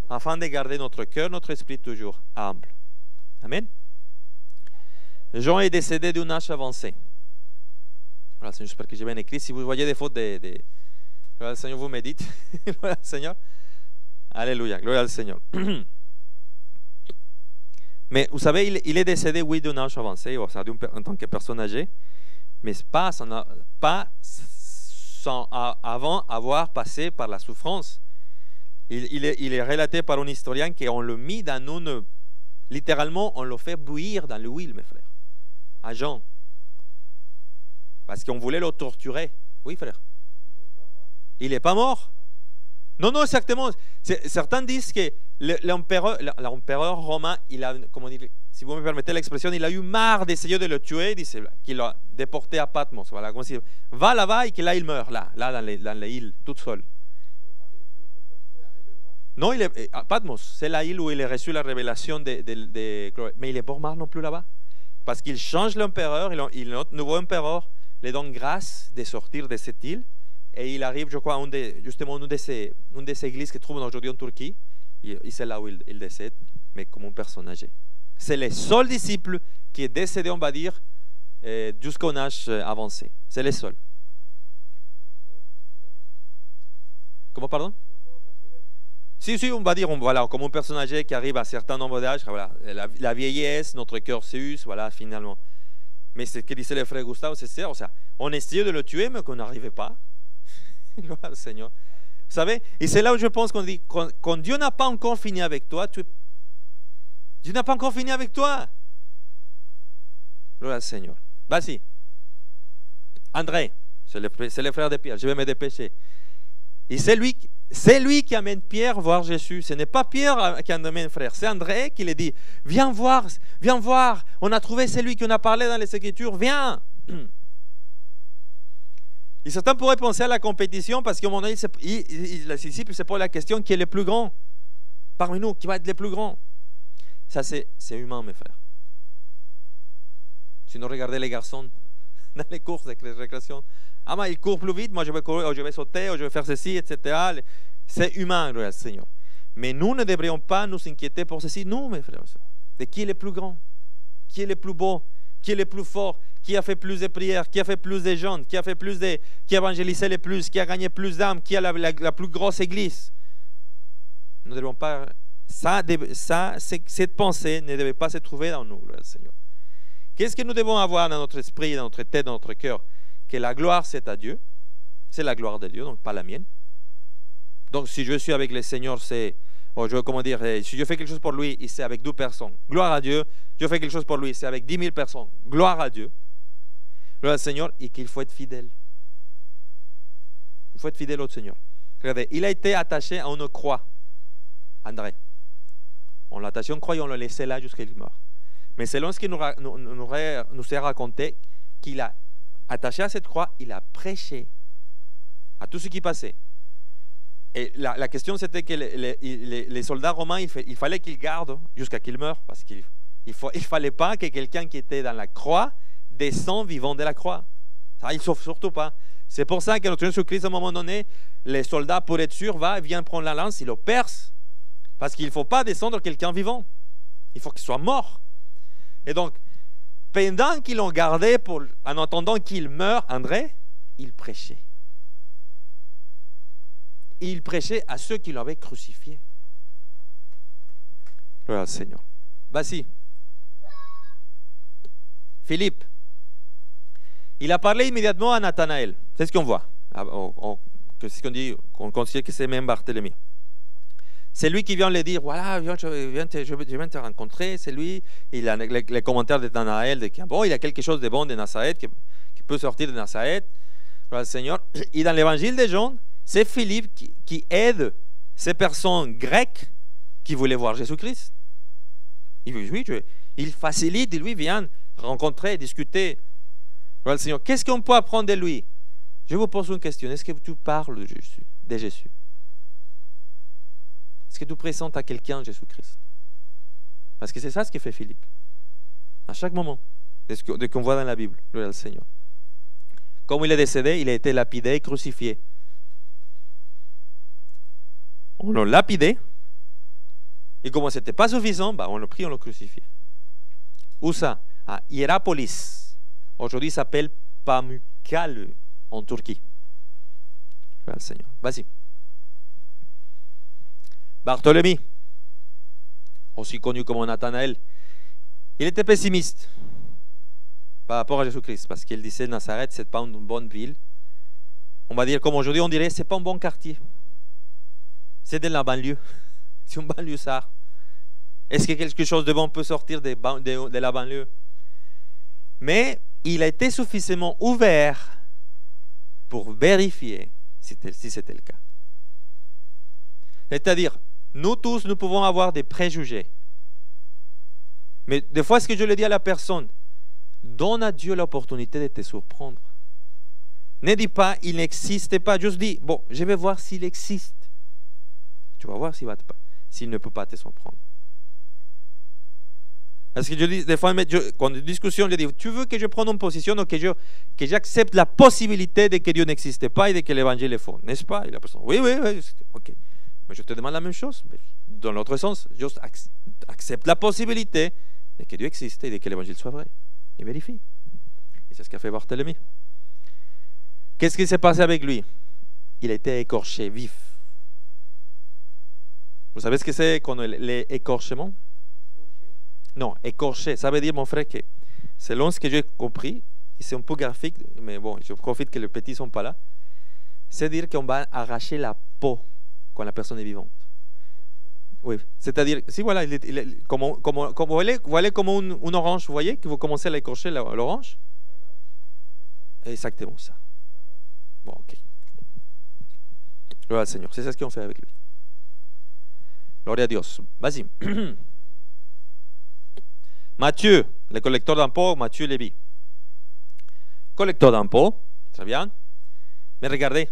Afin de garder notre cœur, notre esprit toujours humble. Amen. Jean est décédé d'un âge avancé. Voilà, j'espère que j'ai bien écrit. Si vous voyez des fautes, gloire au Seigneur, vous méditez. Gloire au Seigneur. Alléluia, gloire au Seigneur. Mais vous savez, il est décédé, oui, d'un âge avancé, en tant que personne âgée, mais pas sans avant avoir passé par la souffrance. Il est relaté par un historien qu'on le mit dans une... Littéralement, on le fait bouillir dans l'huile, mes frères, à Jean. Parce qu'on voulait le torturer. Oui, frère. Il n'est pas mort. Non, non, exactement. Certains disent que l'empereur romain, il a, comment dire, si vous me permettez l'expression, il a eu marre d'essayer de le tuer, qu'il l'a déporté à Patmos. Voilà, comme si, va là-bas et que là il meurt, là dans les îles, toute seule. Non, il est à Patmos, c'est la île où il a reçu la révélation mais il est pas mort non plus là-bas. Parce qu'il change l'empereur, notre nouveau empereur lui donne grâce de sortir de cette île. Et il arrive, je crois, à une de ces églises que trouve aujourd'hui en Turquie. Et c'est là où il décède, mais comme un personne âgé. C'est le seul disciple qui est décédé, on va dire, jusqu'à un âge avancé. C'est le seul. Comment, pardon? Si, on va dire, voilà, comme un personne âgé qui arrive à un certain nombre d'âges, voilà, la vieillesse, notre cœur s'use, voilà, finalement. Mais ce que disait le frère Gustave, c'est ça. On essayait de le tuer, mais qu'on n'arrivait pas. Gloire au Seigneur. Vous savez, et c'est là où je pense qu'on dit, quand Dieu n'a pas encore fini avec toi, Dieu n'a pas encore fini avec toi. Gloire au Seigneur. Vas-y. André, c'est le frère de Pierre, je vais me dépêcher. Et c'est lui qui amène Pierre voir Jésus. Ce n'est pas Pierre qui amène frère, c'est André qui lui dit, viens voir, on a trouvé celui qu'on a parlé dans les Écritures, viens. Et certains pourraient penser à la compétition parce qu'à mon avis, les disciples se posent la question qui est le plus grand parmi nous, qui va être le plus grand. Ça, c'est humain, mes frères. Sinon, regardez les garçons dans les courses de récréation. Ah, mais ils courent plus vite, moi je vais courir, ou je vais sauter, ou je vais faire ceci, etc. C'est humain, gloire au Seigneur. Mais nous ne devrions pas nous inquiéter pour ceci. Nous, mes frères, de qui est le plus grand, qui est le plus beau, qui est le plus fort, qui a fait plus de prières, qui a fait plus de jeûnes, qui a évangélisé le plus, qui a gagné plus d'âmes, qui a la plus grosse église. Nous ne devons pas... cette pensée ne devait pas se trouver dans nous, gloire au Seigneur. Qu'est-ce que nous devons avoir dans notre esprit, dans notre tête, dans notre cœur? Que la gloire, c'est à Dieu. C'est la gloire de Dieu, donc pas la mienne. Donc si je suis avec le Seigneur, c'est... si je fais quelque chose pour lui, c'est avec 2 personnes. Gloire à Dieu. Je fais quelque chose pour lui, c'est avec 10 000 personnes. Gloire à Dieu. Gloire au Seigneur, et qu'il faut être fidèle. Il faut être fidèle au Seigneur. Regardez, il a été attaché à une croix. André. On l'a attaché à une croix et on l'a laissé là jusqu'à ce qu'il meure. Mais selon ce qu'il nous est raconté, qu'il a attaché à cette croix, il a prêché à tout ce qui passait. Et la question, c'était que les soldats romains, il fallait qu'ils gardent jusqu'à qu'ils meurent, parce qu'il ne fallait pas que quelqu'un qui était dans la croix descende vivant de la croix. Ça, il ne sauve surtout pas. C'est pour ça que notre Seigneur Jésus-Christ, à un moment donné, les soldats, pour être sûrs, viennent prendre la lance, ils le percent, parce qu'il ne faut pas descendre quelqu'un vivant. Il faut qu'il soit mort. Et donc, pendant qu'ils l'ont gardé, en attendant qu'il meure, André, il prêchait. Et il prêchait à ceux qui l'avaient crucifié. Gloire au Seigneur. Vas-y. Philippe. Il a parlé immédiatement à Nathanaël. C'est ce qu'on voit. C'est ce qu'on dit, qu'on considère que c'est même Barthélemy. C'est lui qui vient lui dire, voilà, je viens te rencontrer, c'est lui. Il a les commentaires de Nathanaël, de que bon, il y a quelque chose de bon de Nazareth, qui peut sortir de Nazareth. Gloire au Seigneur. Et dans l'évangile de Jean, c'est Philippe qui aide ces personnes grecques qui voulaient voir Jésus-Christ. Il facilite, lui vient rencontrer, discuter. Gloire au Seigneur. Qu'est-ce qu'on peut apprendre de lui? Je vous pose une question. Est-ce que tu parles de Jésus? Est-ce que tu présentes à quelqu'un Jésus-Christ? Parce que c'est ça ce que fait Philippe. À chaque moment, de ce qu'on voit dans la Bible, gloire au Seigneur. Comme il est décédé, il a été lapidé et crucifié. On l'a lapidé. Et comme ce n'était pas suffisant, on l'a pris, on l'a crucifié. Où ça? À Hierapolis. Aujourd'hui, ça s'appelle Pamukkale en Turquie. Gloire au Seigneur. Vas-y. Barthélemy, aussi connu comme Nathanaël, il était pessimiste par rapport à Jésus-Christ parce qu'il disait Nazareth, ce n'est pas une bonne ville. On va dire comme aujourd'hui, on dirait ce n'est pas un bon quartier. C'est de la banlieue. C'est une banlieue ça. Est-ce que quelque chose de bon peut sortir de la banlieue? Mais il a été suffisamment ouvert pour vérifier si c'était le cas. C'est-à-dire, nous tous, nous pouvons avoir des préjugés. Mais des fois, ce que je le dis à la personne, donne à Dieu l'opportunité de te surprendre. Ne dis pas, il n'existe pas. Juste dis, bon, je vais voir s'il existe. Tu vas voir s'il ne peut pas te surprendre. Parce que je dis, des fois, quand une discussion, je dis, tu veux que je prenne une position ou que j'accepte la possibilité de que Dieu n'existe pas et de que l'évangile est faux, n'est-ce pas? Et la personne, oui, ok. Mais je te demande la même chose, mais dans l'autre sens, juste accepte la possibilité de que Dieu existe et de que l'évangile soit vrai. Et vérifie. Et c'est ce qu'a fait Barthélemy. Qu'est-ce qui s'est passé avec lui? Il a été écorché vif. Vous savez ce que c'est l'écorchement? Non, écorché. Ça veut dire, mon frère, que selon ce que j'ai compris, c'est un peu graphique, mais bon, je profite que les petits ne sont pas là. C'est dire qu'on va arracher la peau quand la personne est vivante. Oui, c'est-à-dire, si voilà, comme vous voyez comme une orange, vous voyez que vous commencez à l'écorcher l'orange? Exactement ça. Bon, ok. Gloire au Seigneur, c'est ça ce qu'on fait avec lui. Gloria a Dios. Vas-y. Matthieu, le collecteur d'impôts, Matthieu Lévi. Collecteur d'impôts, très bien. Mais regardez,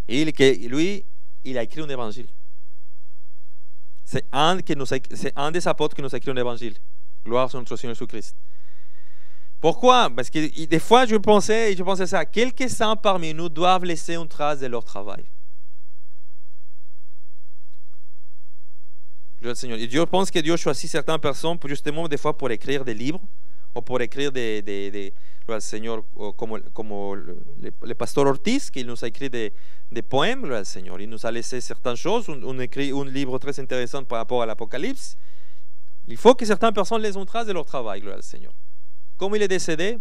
lui, il a écrit un évangile. C'est un des apôtres qui nous a écrit un évangile. Gloire à notre Seigneur Jésus-Christ. Pourquoi? Parce que des fois, je pensais ça. Quelques-uns parmi nous doivent laisser une trace de leur travail. Gloire au Seigneur. Et Dieu pense que Dieu choisit certaines personnes justement des fois pour écrire des livres ou pour écrire des gloire au Seigneur, comme le pasteur Ortiz, qui nous a écrit des poèmes, gloire au Seigneur. Il nous a laissé certaines choses. On écrit un livre très intéressant par rapport à l'Apocalypse. Il faut que certaines personnes laissent une trace de leur travail, gloire au Seigneur. Comme il est décédé,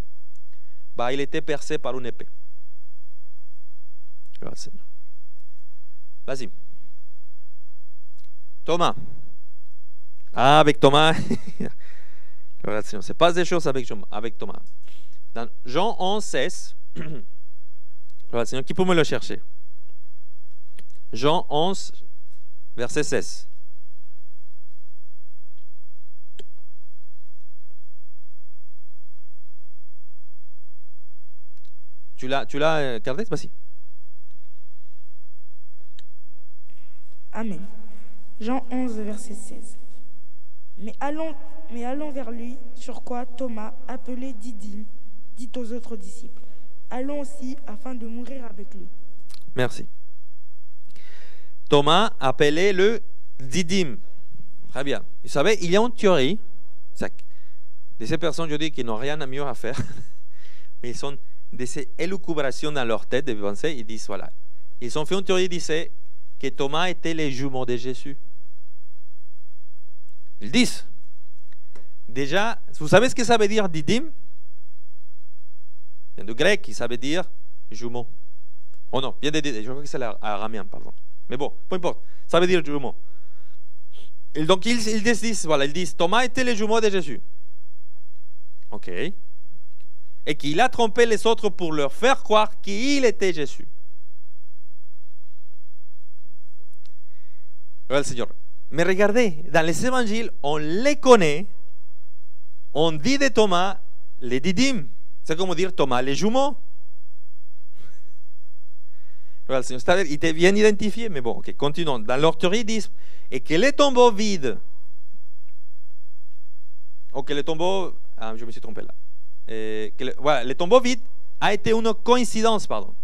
il était percé par une épée. Gloire au Seigneur. Vas-y. Thomas. Avec Thomas, il se passe des choses avec Thomas. Dans Jean 11, 16, Seigneur, qui peut me le chercher? Jean 11, verset 16. Tu l'as gardé? Vas-y. Amen. Jean 11, verset 16. Mais allons vers lui, sur quoi Thomas, appelé Didyme, dit aux autres disciples, allons aussi afin de mourir avec lui. Merci. Thomas, appelé le Didyme. Très bien. Vous savez, il y a une théorie de ces personnes, je dis, qui n'ont rien à mieux à faire, mais ils sont de ces élucubrations dans leur tête de pensée. Ils disent, voilà, ils ont fait une théorie, ils disaient que Thomas était les jumeaux de Jésus. Ils disent. Déjà, vous savez ce que ça veut dire Didyme? Vient du grec, ça veut dire jumeau. Oh non, bien je crois que c'est l'araméen, pardon. Mais bon, peu importe, ça veut dire jumeau. Et donc ils disent, voilà, ils disent Thomas était le jumeau de Jésus. Ok. Et qu'il a trompé les autres pour leur faire croire qu'il était Jésus. Voilà le Seigneur. Mais regardez, dans les évangiles, on les connaît. On dit de Thomas les didymes. C'est comme dire Thomas les jumeaux. Voilà le Seigneur. C'est-à-dire, il était bien identifié, mais bon, ok, continuons. Dans leur théorie, ils disent et que les tombeaux vides, ou que les tombeaux, je me suis trompé là. Voilà, les tombeaux vides a été une coïncidence, pardon.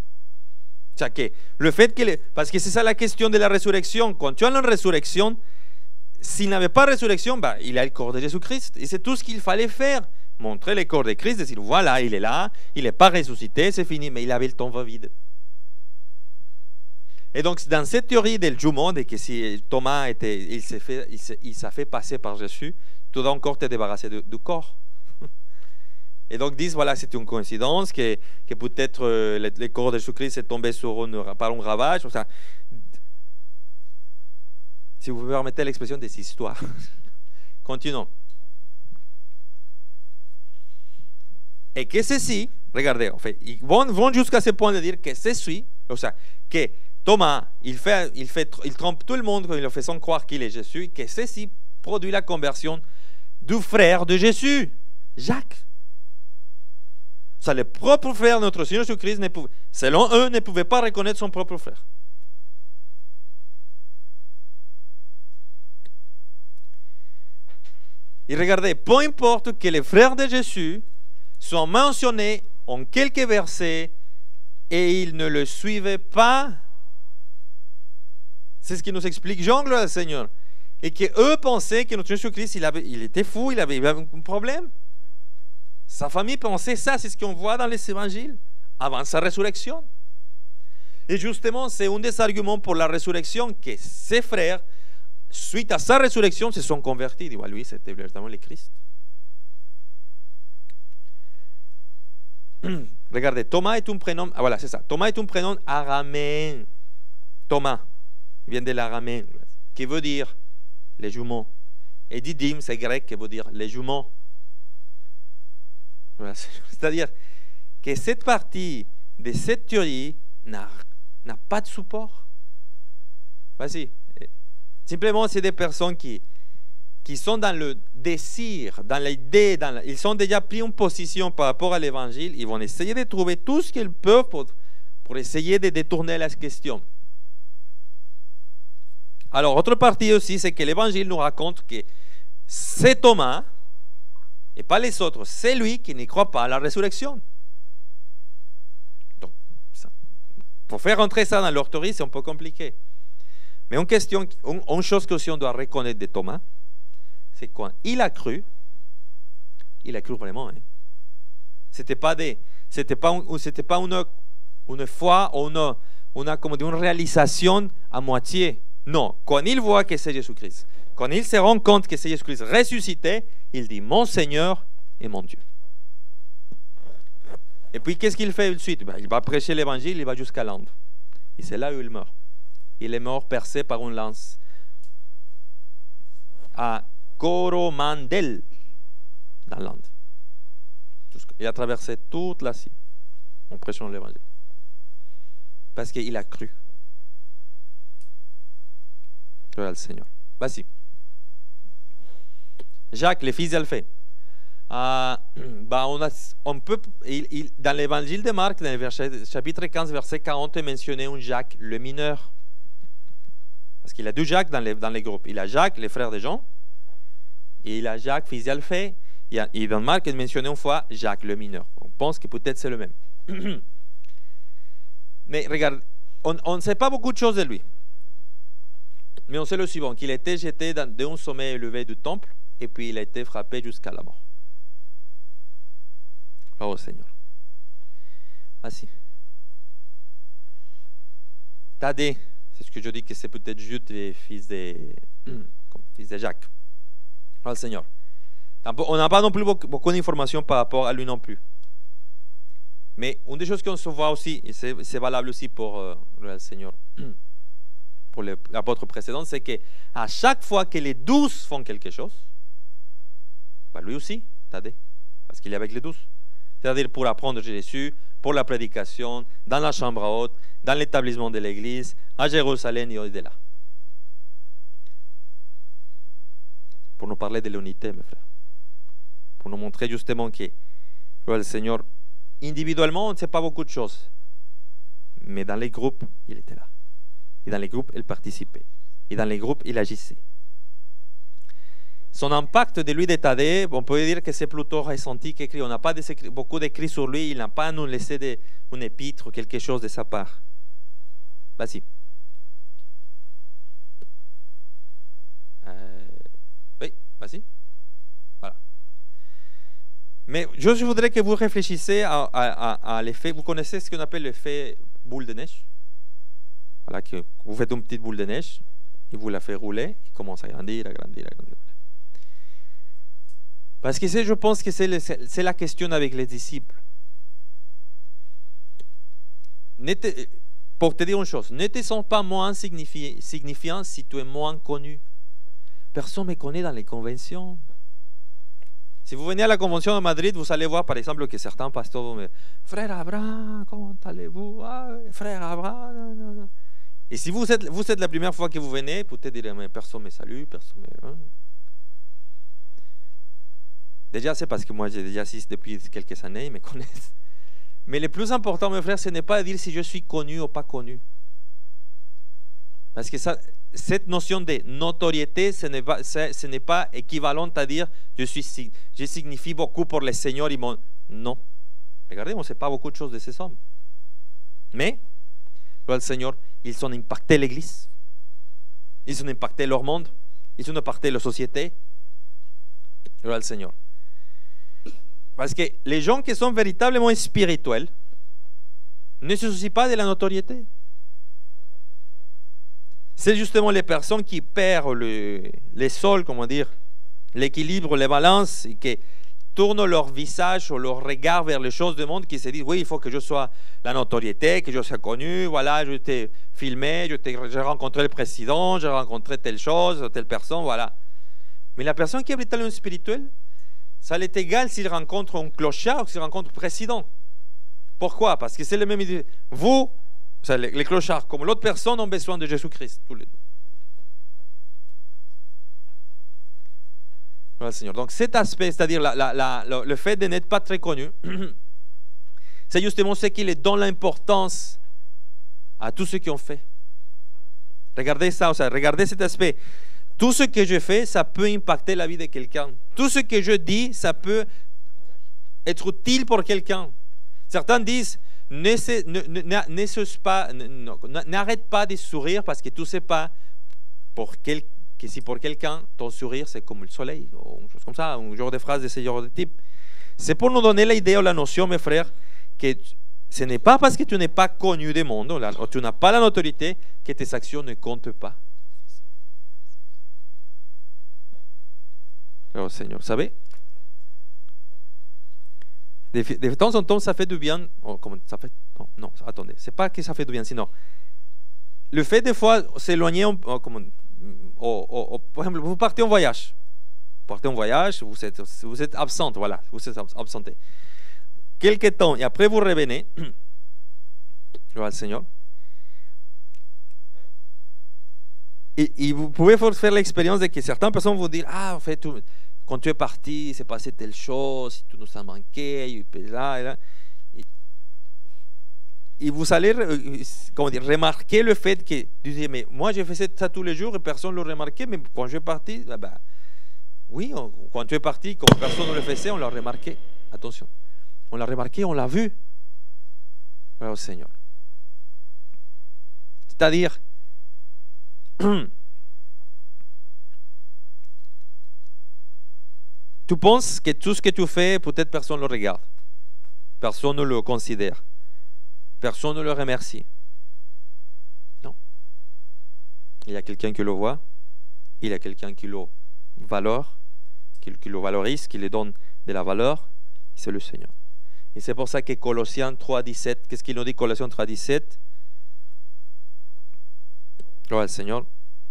C'est-à-dire que le fait que, parce que c'est ça la question de la résurrection. Quand tu as une résurrection, s'il n'avait pas de résurrection, il a le corps de Jésus-Christ. Et c'est tout ce qu'il fallait faire. Montrer le corps de Christ, dire voilà, il est là, il n'est pas ressuscité, c'est fini, mais il avait le tombeau vide. Et donc, dans cette théorie del jumeau, de que si Thomas il s'est fait passer par Jésus, tu dois encore te débarrasser du corps. Et donc, disent, voilà, c'est une coïncidence, que peut-être le corps de Jésus-Christ est tombé par un ravage. O sea, si vous me permettez l'expression des histoires. Continuons. Et que ceci, regardez, en fait, ils vont jusqu'à ce point de dire que ceci, o sea, que Thomas, il trompe tout le monde en leur faisant croire qu'il est Jésus, et que ceci produit la conversion du frère de Jésus, Jacques. O sea, le propre frère de notre Seigneur Jésus-Christ, selon eux, ne pouvait pas reconnaître son propre frère. Et regardez, peu importe que les frères de Jésus soient mentionnés en quelques versets et ils ne le suivaient pas. C'est ce qui nous explique Jean, gloire au Seigneur. Et qu'eux pensaient que notre Jésus-Christ, il était fou, il avait un problème. Sa famille pensait ça, c'est ce qu'on voit dans les évangiles, avant sa résurrection. Et justement, c'est un des arguments pour la résurrection, que ses frères, suite à sa résurrection, se sont convertis. Ils disent, lui, c'était véritablement le Christ. Regardez, Thomas est un prénom, voilà, c'est ça. Thomas est un prénom araméen. Thomas, il vient de l'araméen, qui veut dire les jumeaux. Et didyme, c'est grec, qui veut dire les jumeaux. Voilà. C'est-à-dire que cette partie de cette théorie n'a pas de support. Vas-y. Simplement, c'est des personnes qui sont dans le désir, dans l'idée, ils ont déjà pris une position par rapport à l'évangile. Ils vont essayer de trouver tout ce qu'ils peuvent pour essayer de détourner la question. Alors, autre partie aussi, c'est que l'évangile nous raconte que c'est Thomas, et pas les autres, c'est lui qui n'y croit pas à la résurrection. Donc, pour faire entrer ça dans leur théorie, c'est un peu compliqué. Mais une chose que aussi on doit reconnaître de Thomas, c'est quand il a cru vraiment. Hein. C'était pas une foi ou une réalisation à moitié. Non, quand il voit que c'est Jésus-Christ, quand il se rend compte que c'est Jésus-Christ ressuscité, il dit mon Seigneur et mon Dieu. Et puis qu'est-ce qu'il fait ensuite? Il va prêcher l'évangile, il va jusqu'à l'Inde. Et c'est là où il meurt. Il est mort percé par une lance à Coromandel, dans l'Inde. Il a traversé toute l'Asie en prêchant l'évangile. Parce qu'il a cru. Gloire au Seigneur. Vas-y. Jacques, le fils d'Alphée. on peut, dans l'évangile de Marc, dans le chapitre 15, verset 40, mentionner un Jacques, le mineur. Parce qu'il a deux Jacques dans les groupes. Il a Jacques, le frère de Jean, et il a Jacques, fils d'Alphée. Et dans Marc, il mentionnait une fois Jacques, le mineur. On pense que peut-être c'est le même. Mais regarde, on ne sait pas beaucoup de choses de lui. Mais on sait le suivant, qu'il était jeté d'un sommet élevé du temple, et puis il a été frappé jusqu'à la mort. Oh Seigneur. Assis. Thaddée, c'est ce que je dis que c'est peut-être Jude, fils de Jacques. Oh Seigneur. On n'a pas non plus beaucoup d'informations par rapport à lui non plus. Mais une des choses qu'on se voit aussi, et c'est valable aussi pour le Seigneur, pour l'apôtre précédent, c'est qu'à chaque fois que les 12 font quelque chose, bah lui aussi, Thaddée, parce qu'il est avec les 12. C'est-à-dire pour apprendre Jésus, pour la prédication, dans la chambre haute, dans l'établissement de l'église, à Jérusalem et au-delà. Pour nous parler de l'unité, mes frères. Pour nous montrer justement que le Seigneur, individuellement, on ne sait pas beaucoup de choses. Mais dans les groupes, il était là. Et dans les groupes, il participait. Et dans les groupes, il agissait. Son impact de lui de Thaddée, on peut dire que c'est plutôt ressenti qu'écrit. On n'a pas beaucoup d'écrits sur lui. Il n'a pas à nous laisser un épître ou quelque chose de sa part. Vas-y. Oui, vas-y. Voilà. Mais je voudrais que vous réfléchissiez à l'effet. Vous connaissez ce qu'on appelle l'effet boule de neige? Voilà, que vous faites une petite boule de neige et vous la faites rouler. Il commence à grandir, à grandir, à grandir. Parce que je pense que c'est la question avec les disciples. Pour te dire une chose, ne te sens pas moins signifiant si tu es moins connu. Personne ne me connaît dans les conventions. Si vous venez à la convention de Madrid, vous allez voir par exemple que certains pasteurs vont me dire « Frère Abraham, comment allez-vous? Frère Abraham. » Et si vous êtes la première fois que vous venez, peut-être dire « Mais personne ne me salue, personne ne me... » Déjà, c'est parce que moi, j'ai déjà assisté depuis quelques années, ils me connaissent. Mais le plus important, mes frères, ce n'est pas de dire si je suis connu ou pas connu. Parce que cette notion de notoriété, ce n'est pas équivalent à dire je signifie beaucoup pour le Seigneur. Non. Regardez, on ne sait pas beaucoup de choses de ces hommes. Mais, le Seigneur, ils ont impacté l'Église. Ils ont impacté leur monde. Ils ont impacté la société. Le Seigneur. Parce que les gens qui sont véritablement spirituels ne se soucient pas de la notoriété. C'est justement les personnes qui perdent les sols, comment dire, l'équilibre, les balances, et qui tournent leur visage ou leur regard vers les choses du monde, qui se disent, oui, il faut que je sois la notoriété, que je sois connu, voilà, je t'ai filmé, j'ai rencontré le président, j'ai rencontré telle chose, telle personne, voilà. Mais la personne qui est véritablement spirituelle, ça l'est égal s'il rencontre un clochard ou s'il rencontre un président. Pourquoi? Parce que c'est le même idée. Vous, les clochards, comme l'autre personne, ont besoin de Jésus-Christ, tous les deux. Voilà, Seigneur. Donc cet aspect, c'est-à-dire le fait de n'être pas très connu, c'est justement ce qui donne l'importance à tous ceux qui ont fait. Regardez ça, regardez cet aspect. Tout ce que je fais, ça peut impacter la vie de quelqu'un. Tout ce que je dis, ça peut être utile pour quelqu'un. Certains disent, n'arrête pas de sourire parce que tu ne sais pas que si pour quelqu'un, ton sourire, c'est comme le soleil, ou une chose comme ça, un genre de phrase de ce genre de type. C'est pour nous donner l'idée ou la notion, mes frères, que ce n'est pas parce que tu n'es pas connu du monde, ou tu n'as pas la notoriété, que tes actions ne comptent pas. Oh Seigneur, vous savez, de temps en temps, ça fait du bien. Oh, comment ça fait? Non, attendez, c'est pas que ça fait du bien, sinon le fait des fois s'éloigner. Par exemple, vous partez en voyage. Vous êtes absente, voilà, vous êtes absenté. Quelque temps, et après vous revenez, gloire au Seigneur. Et vous pouvez faire l'expérience de que certaines personnes vous disent, en fait, quand tu es parti, il s'est passé telle chose, tu nous as manqué, et là. Et vous allez remarquer le fait que tu dis, mais moi je faisais ça tous les jours et personne ne l'a remarqué, mais quand je suis parti, oui, quand tu es parti, quand personne ne le faisait, on l'a remarqué. Attention, on l'a remarqué, on l'a vu. Alors Seigneur. C'est-à-dire, tu penses que tout ce que tu fais, peut-être personne ne le regarde, personne ne le considère. Personne ne le remercie. Non. Il y a quelqu'un qui le voit, il y a quelqu'un qui le valore, qui le valorise, qui lui donne de la valeur, c'est le Seigneur. Et c'est pour ça que Colossiens 3,17, qu'est-ce qu'il nous dit Colossiens 3,17? Gloire al Seigneur.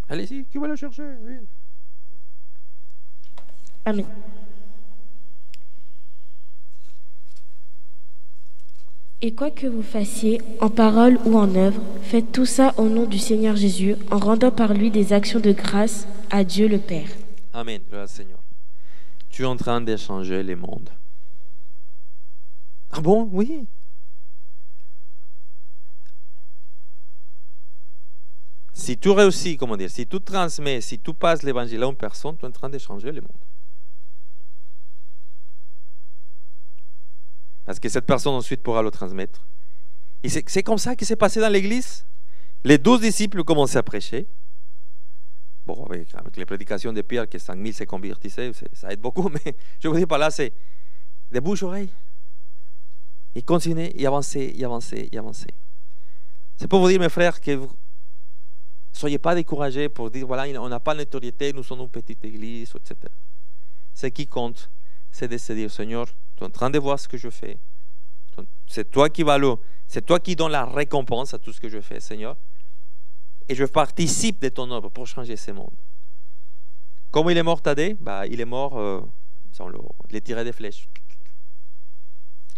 Allez-y, qui va le chercher? Oui. Amen. Et quoi que vous fassiez, en parole ou en œuvre, faites tout ça au nom du Seigneur Jésus, en rendant par lui des actions de grâce à Dieu le Père. Amen, gloire Seigneur. Tu es en train de changer le monde. Ah bon? Oui. Si tu réussis, comment dire, si tu transmets, si tu passes l'évangile à une personne, tu es en train de changer le monde. Parce que cette personne ensuite pourra le transmettre. Et c'est comme ça que c'est passé dans l'église. Les 12 disciples commençaient à prêcher. Bon, avec les prédications de Pierre, que 5000 se convertissaient, ça aide beaucoup, mais je vous dis par là, c'est de bouche-oreille. Et continuer, et avancer, et avancer, et avancer. C'est pour vous dire, mes frères, que vous ne soyez pas découragés pour dire, voilà, on n'a pas de notoriété, nous sommes une petite église, etc. Ce qui compte, c'est de se dire, Seigneur, tu es en train de voir ce que je fais. C'est toi qui c'est toi qui donnes la récompense à tout ce que je fais, Seigneur. Et je participe de ton œuvre pour changer ce monde. Comment il est mort, Thaddée? Il est mort sans les tirer des flèches.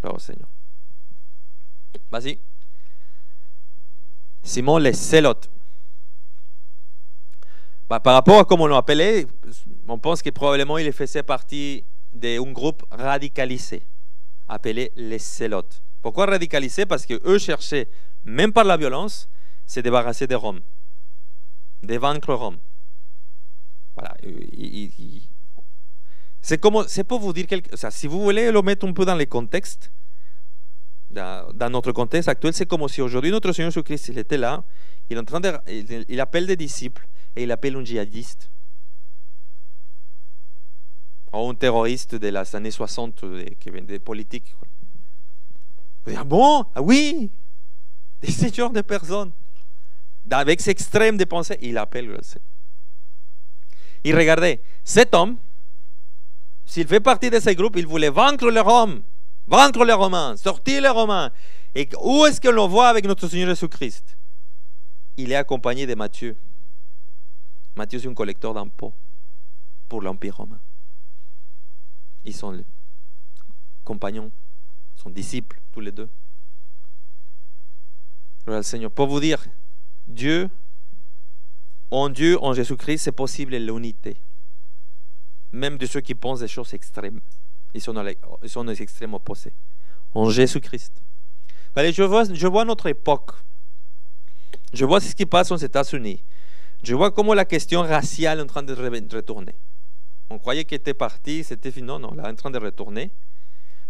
Alors, Seigneur. Vas-y. Simon les Zélotes. Par rapport à comment on l'a appelé, on pense que probablement il faisait partie d'un groupe radicalisé, appelé les Zélotes. Pourquoi radicalisé? Parce qu'eux cherchaient, même par la violence, se débarrasser de Rome, de vaincre Rome. Voilà. C'est pour vous dire si vous voulez le mettre un peu dans les contextes, dans notre contexte actuel, c'est comme si aujourd'hui notre Seigneur Jésus-Christ, il était là, il appelle des disciples et il appelle un djihadiste ou un terroriste de les années 60 qui vient des politiques. Vous dites, ah bon? Ah oui? Des genres de personnes avec ces extrêmes de pensée, il appelle le Seigneur. Et regardez, cet homme, s'il fait partie de ce groupe, il voulait vaincre les Romains, sortir les Romains. Et où est-ce que l'on voit avec notre Seigneur Jésus-Christ? Il est accompagné de Matthieu. Matthieu, c'est un collecteur d'impôts pour l'Empire romain. Ils sont compagnons, sont disciples, tous les deux. Alors, le Seigneur, pour vous dire, Dieu, en Jésus-Christ, c'est possible l'unité. Même de ceux qui pensent des choses extrêmes. Ils sont aux extrêmes opposés. En Jésus-Christ. Allez, je vois notre époque. Je vois ce qui passe aux États-Unis. Je vois comment la question raciale est en train de retourner. On croyait qu'elle était partie, c'était fini. Non, elle est en train de retourner.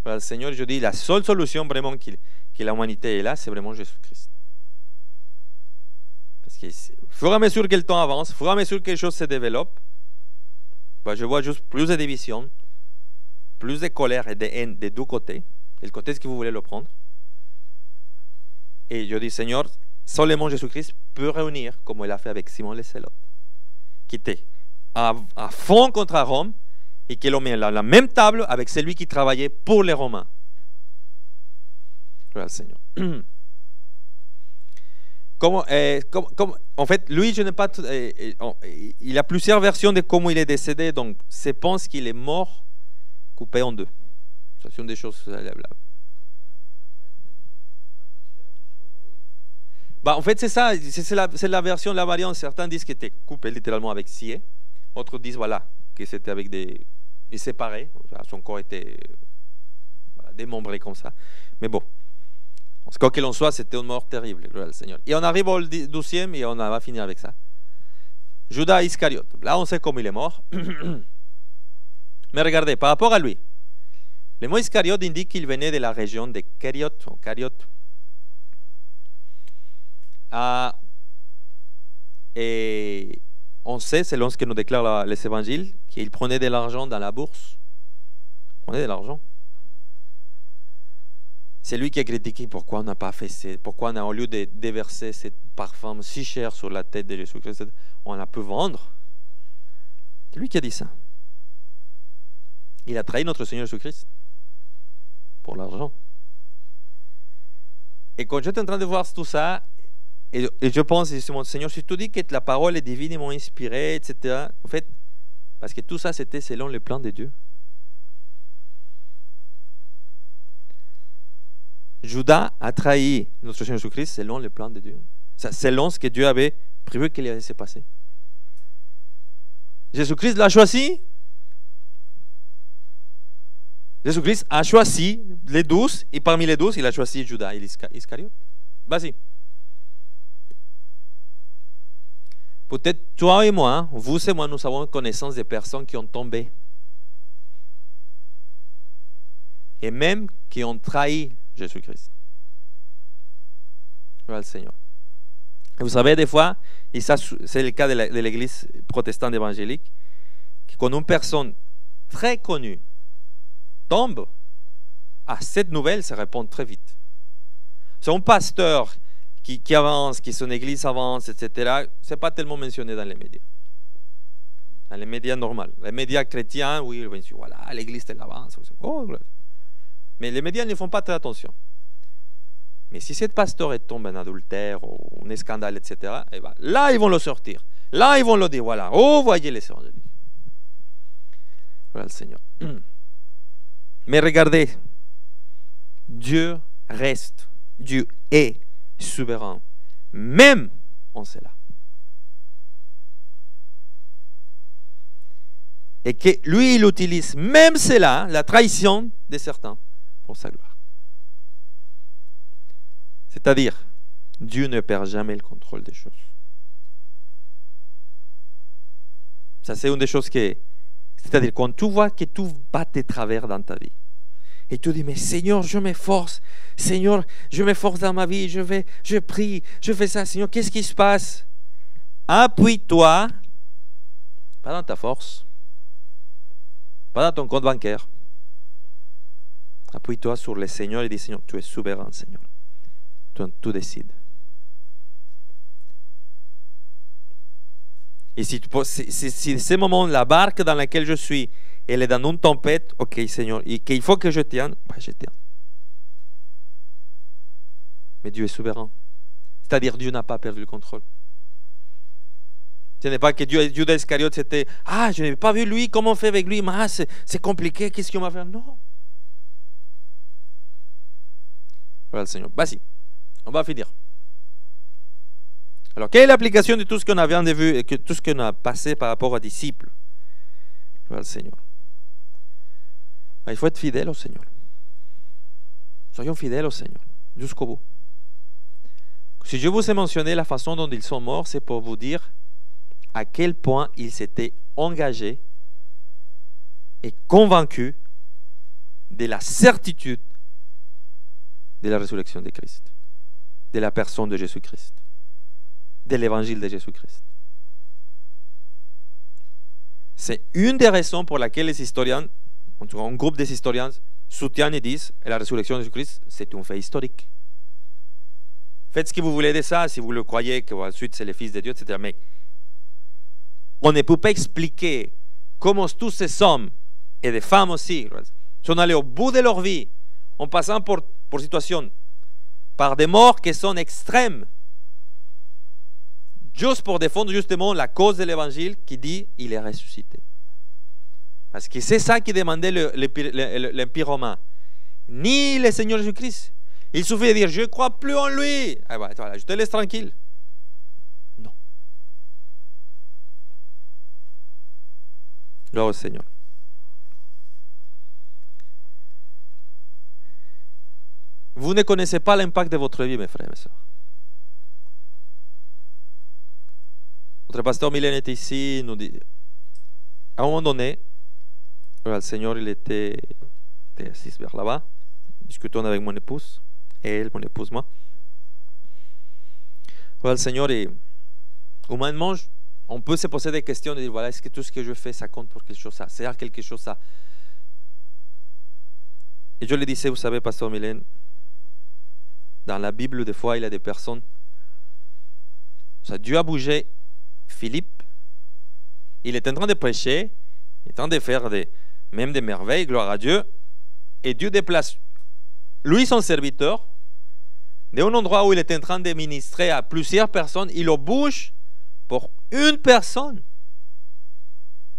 Alors, le Seigneur, je dis, la seule solution vraiment que la humanité est là, c'est vraiment Jésus-Christ. Parce que au fur et à mesure que le temps avance, au fur et à mesure que les choses se développent, je vois juste plus de division, plus de colère et de haine des deux côtés. Et le côté, est-ce que vous voulez le prendre? Et je dis, Seigneur, seulement Jésus-Christ peut réunir, comme il a fait avec Simon les Zélotes, qui était à fond contre Rome et qui l'ont mis à la même table avec celui qui travaillait pour les Romains. Voilà, Seigneur. En fait, lui, je n'ai pas. Il a plusieurs versions de comment il est décédé, donc je pense qu'il est mort coupé en deux. Ça, c'est une des choses. En fait, c'est ça, c'est la version, la variante. Certains disent qu'il était coupé littéralement avec scié, d'autres disent voilà, que c'était avec des et séparé. Son corps était démembré comme ça. Mais bon, quoi qu'il en soit, c'était une mort terrible, gloire au Seigneur. Et on arrive au 12e et on va finir avec ça. Judas Iscariote. Là, on sait comment il est mort. Mais regardez, par rapport à lui, le mot Iscariote indique qu'il venait de la région de Kériote. Et on sait, selon ce que nous déclarent les évangiles, qu'il prenait de l'argent dans la bourse. Il prenait de l'argent. C'est lui qui a critiqué pourquoi on n'a pas fait ça, pourquoi on a, au lieu de déverser ce parfum si cher sur la tête de Jésus-Christ, on a pu vendre. C'est lui qui a dit ça. Il a trahi notre Seigneur Jésus-Christ pour l'argent. Et quand j'étais en train de voir tout ça, et je pense, mon Seigneur, si tu dis que la parole est divine, ils m'ont inspiré, etc. En fait, parce que tout ça, c'était selon le plan de Dieu. Judas a trahi notre Seigneur Jésus-Christ selon le plan de Dieu. Selon ce que Dieu avait prévu qu'il allait se passer. Jésus-Christ l'a choisi. Jésus-Christ a choisi les 12, et parmi les 12, il a choisi Judas et Iscariote. Vas-y. Peut-être toi et moi, vous et moi, nous avons connaissance des personnes qui ont tombé. Et même qui ont trahi Jésus-Christ. Voilà le Seigneur. Et vous savez, des fois, et ça c'est le cas de l'église protestante évangélique, que quand une personne très connue tombe, à cette nouvelle se répond très vite. C'est un pasteur qui avance, qui son église avance, etc. Ce n'est pas tellement mentionné dans les médias. Dans les médias normaux. Les médias chrétiens, oui, ils vont dire, voilà, l'église elle avance. Oh, mais les médias ne font pas très attention. Mais si cette pasteur tombe en adultère ou un scandale, etc., et ben, là, ils vont le sortir. Là, ils vont le dire, voilà, oh, voyez les sœurs de Dieu. Voilà le Seigneur. Mais regardez, Dieu reste, Dieu est souverain, même en cela. Et que lui, il utilise même cela, la trahison de certains, pour sa gloire. C'est-à-dire, Dieu ne perd jamais le contrôle des choses. Ça, c'est une des choses que... C'est-à-dire, quand tu vois que tout va de travers dans ta vie, et tu dis, mais Seigneur, je m'efforce. Seigneur, je m'efforce dans ma vie. Je prie, je fais ça. Seigneur, qu'est-ce qui se passe? Appuie-toi, pas dans ta force, pas dans ton compte bancaire. Appuie-toi sur le Seigneur et dis, Seigneur, tu es souverain, Seigneur. Tu décides. Et si ce moment, la barque dans laquelle je suis, elle est dans une tempête, ok Seigneur, et qu'il faut que je tienne, je tiens. Mais Dieu est souverain. C'est-à-dire Dieu n'a pas perdu le contrôle. Ce n'est pas que Judas Iscariote c'était, je n'ai pas vu lui, comment on fait avec lui, c'est compliqué, qu'est-ce qu'on va faire? Non. Voilà le Seigneur. Vas-y, on va finir. Alors, quelle est l'application de tout ce qu'on a vu et tout ce qu'on a passé par rapport aux disciples? Voilà le Seigneur. Il faut être fidèle au Seigneur. Soyons fidèles au Seigneur, jusqu'au bout. Si je vous ai mentionné la façon dont ils sont morts, c'est pour vous dire à quel point ils s'étaient engagés et convaincus de la certitude de la résurrection de Christ, de la personne de Jésus-Christ, de l'évangile de Jésus-Christ. C'est une des raisons pour laquelle les historiens, en tout cas un groupe des historiens, soutiennent et disent que la résurrection de Jésus-Christ, c'est un fait historique. Faites ce que vous voulez de ça, si vous le croyez, qu'ensuite c'est le Fils de Dieu, etc. Mais on ne peut pas expliquer comment tous ces hommes, et des femmes aussi, sont allés au bout de leur vie, en passant pour situations, par des morts qui sont extrêmes, juste pour défendre justement la cause de l'évangile qui dit il est ressuscité. Parce que c'est ça qui demandait l'Empire romain. Ni le Seigneur Jésus-Christ. Il suffit de dire je ne crois plus en lui. Voilà, je te laisse tranquille. Non. Gloire au Seigneur. Vous ne connaissez pas l'impact de votre vie, mes frères et mes sœurs. Notre pasteur Mylène était ici, nous dit, à un moment donné, le Seigneur, il était assis vers là-bas, discutant avec mon épouse, et elle, mon épouse, moi. Voilà, le Seigneur, et humainement, on peut se poser des questions et dire, voilà, est-ce que tout ce que je fais, ça compte pour quelque chose, ça sert à quelque chose, ça. Et je lui disais, vous savez, pasteur Mylène, dans la Bible, des fois, il y a des personnes, ça, Dieu a bougé Philippe, il est en train de prêcher, il est en train de faire même des merveilles, gloire à Dieu, et Dieu déplace lui, son serviteur, d'un endroit où il est en train de ministrer à plusieurs personnes, il le bouge pour une personne,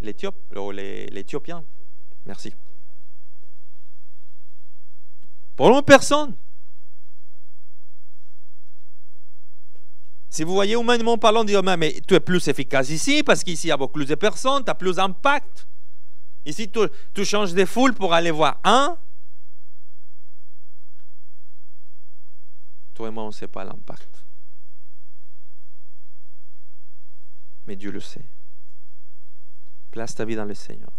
l'Éthiopien, merci, pour une personne. Si vous voyez humainement parlant, dire mais tu es plus efficace ici parce qu'ici il y a beaucoup plus de personnes, tu as plus d'impact. Ici tu changes de foule pour aller voir un. Toi et moi on ne sait pas l'impact. Mais Dieu le sait. Place ta vie dans le Seigneur.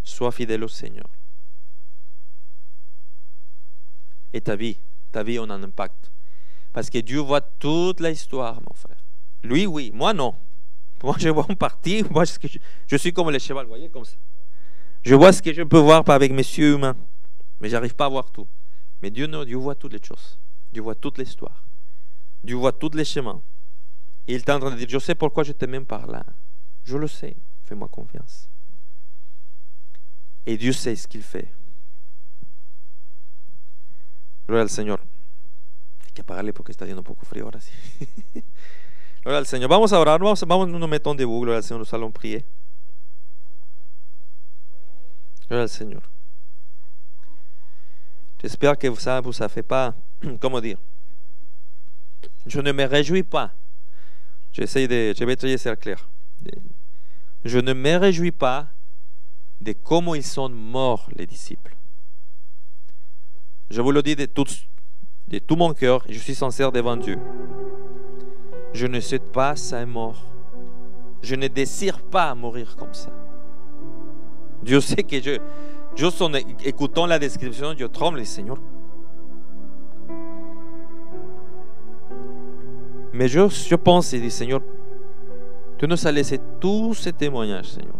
Sois fidèle au Seigneur. Et ta vie a un impact. Parce que Dieu voit toute l'histoire, mon frère. Lui, oui. Moi, non. Moi, je vois en partie. Moi, je suis comme le cheval, vous voyez, comme ça. Je vois ce que je peux voir avec mes yeux humains. Mais je n'arrive pas à voir tout. Mais Dieu, non, Dieu voit toutes les choses. Dieu voit toute l'histoire. Dieu voit tous les chemins. Et il est en train de dire, je sais pourquoi je te mets par là. Je le sais. Fais-moi confiance. Et Dieu sait ce qu'il fait. Gloria al Señor. Hay que apagarle porque está haciendo un poco frío ahora sí. Gloria al Señor. Vamos a orar, vamos, nous mettons debout. Gloria al Señor, nous allons prier. Gloria al Señor. J'espère que ça vous fait pas, comment dire, je ne me réjouis pas. Je vais essayer de ser clair. Je ne me réjouis pas de comment ils sont morts, les disciples. Je vous le dis de tout mon cœur, et je suis sincère devant Dieu. Je ne souhaite pas sa mort. Je ne désire pas mourir comme ça. Dieu sait que juste en écoutant la description, je tremble, Seigneur. Mais je pense et dis, Seigneur, tu nous as laissé tous ces témoignages, Seigneur,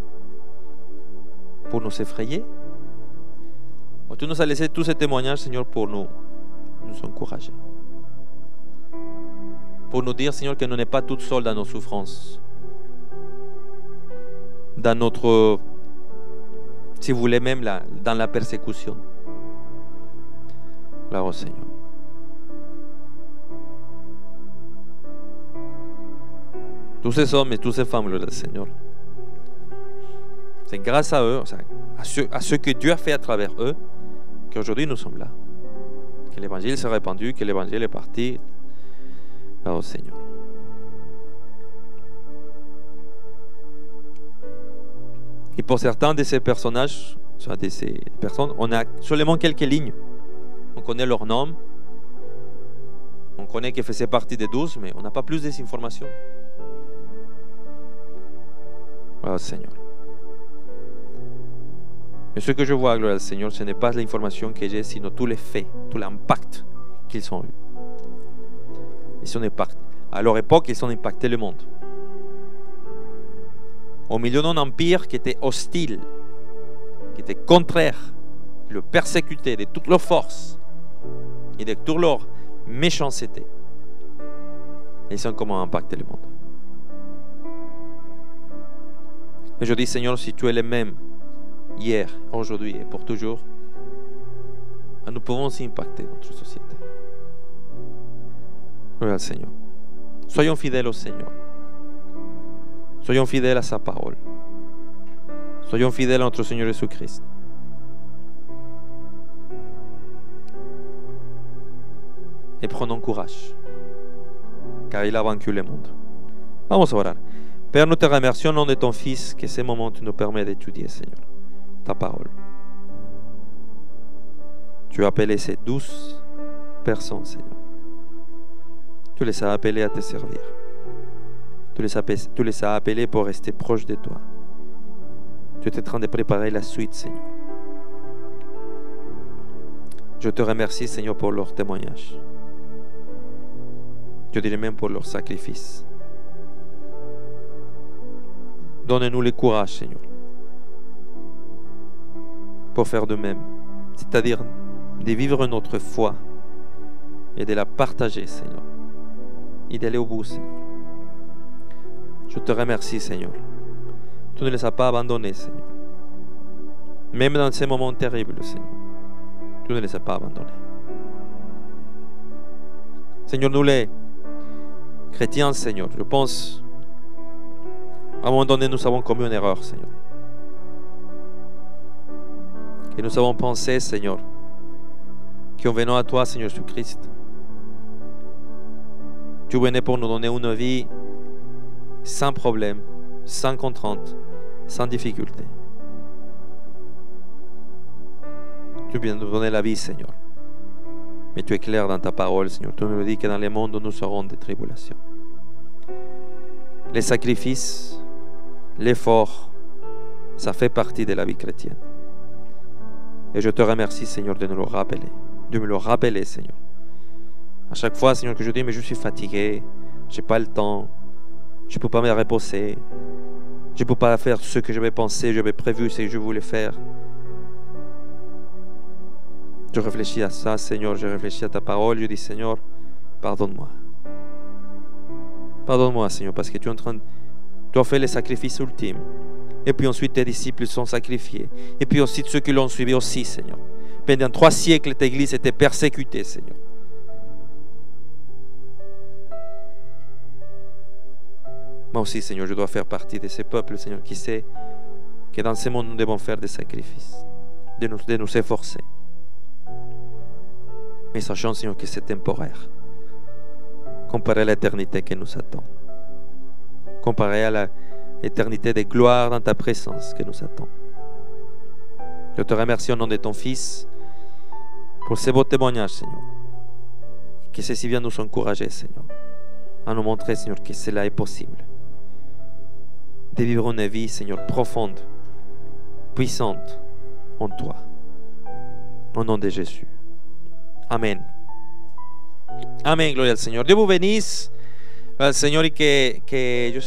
pour nous effrayer. Ou tu nous as laissé tous ces témoignages, Seigneur, pour nous encourager. Pour nous dire, Seigneur, que nous n'est pas tout seuls dans nos souffrances. Dans notre, si vous voulez, même dans la persécution. Là, au Seigneur. Tous ces hommes et toutes ces femmes, le Seigneur, c'est grâce à eux, à ce que Dieu a fait à travers eux, qu'aujourd'hui nous sommes là. Que l'évangile s'est répandu, que l'évangile est parti là au Seigneur. Et pour certains de ces personnages, soit de ces personnes, on a seulement quelques lignes. On connaît leur nom, on connaît qu'ils faisaient partie des 12, mais on n'a pas plus des informations. Voilà, Seigneur. Mais ce que je vois, gloire au Seigneur, ce n'est pas l'information que j'ai, sinon tous les faits, tout l'impact qu'ils ont eu. À leur époque, ils ont impacté le monde. Au milieu d'un empire qui était hostile, qui était contraire, le persécutait de toutes leurs forces et de toute leur méchanceté. Ils ont comment impacté le monde. Et je dis, Seigneur, si tu es le même hier, aujourd'hui et pour toujours, nous pouvons aussi impacter notre société. Gloire au Seigneur. Soyons fidèles au Seigneur. Soyons fidèles à sa parole. Soyons fidèles à notre Seigneur Jésus-Christ. Et prenons courage, car il a vaincu le monde. Vamos a orar. Père, nous te remercions au nom de ton Fils que ces moments tu nous permets d'étudier, Seigneur, ta parole. Tu as appelé ces 12 personnes, Seigneur. Tu les as appelés à te servir. Tu les as appelés pour rester proches de toi. Tu es en train de préparer la suite, Seigneur. Je te remercie, Seigneur, pour leur témoignage. Je dirais même pour leur sacrifice. Donne-nous le courage, Seigneur, pour faire de même. C'est-à-dire de vivre notre foi et de la partager, Seigneur. Et d'aller au bout, Seigneur. Je te remercie, Seigneur. Tu ne les as pas abandonnés, Seigneur. Même dans ces moments terribles, Seigneur. Tu ne les as pas abandonnés. Seigneur, nous les chrétiens, Seigneur, je pense, à un moment donné, nous avons commis une erreur, Seigneur. Et nous avons pensé, Seigneur, qu'en venant à toi, Seigneur Jésus-Christ, tu venais pour nous donner une vie sans problème, sans contrainte, sans difficulté. Tu viens nous donner la vie, Seigneur. Mais tu es clair dans ta parole, Seigneur. Tu nous dis que dans le monde, nous aurons des tribulations. Les sacrifices, l'effort, ça fait partie de la vie chrétienne. Et je te remercie, Seigneur, de nous le rappeler. De me le rappeler, Seigneur. À chaque fois, Seigneur, que je dis, mais je suis fatigué, je n'ai pas le temps, je ne peux pas me reposer, je ne peux pas faire ce que j'avais pensé, j'avais prévu, ce que je voulais faire. Je réfléchis à ça, Seigneur, je réfléchis à ta parole, je dis, Seigneur, pardonne-moi. Pardonne-moi, Seigneur, parce que tu as fait le sacrifice ultime. Et puis ensuite, tes disciples sont sacrifiés. Et puis ensuite, ceux qui l'ont suivi aussi, Seigneur. Pendant 3 siècles, ta Église était persécutée, Seigneur. Moi aussi, Seigneur, je dois faire partie de ces peuples, Seigneur, qui sait que dans ce monde, nous devons faire des sacrifices, de nous efforcer. Mais sachant, Seigneur, que c'est temporaire, comparé à l'éternité qui nous attend, comparé à l'éternité de gloire dans ta présence qui nous attend. Je te remercie au nom de ton Fils pour ces beaux témoignages, Seigneur. Que ceci vienne nous encourager, Seigneur, à nous montrer, Seigneur, que cela est possible. De vivre une vie, Seigneur, profonde, puissante en toi. Au nom de Jésus. Amén. Amén, gloria al Señor. Dios vous bénisse. Al Señor y que yo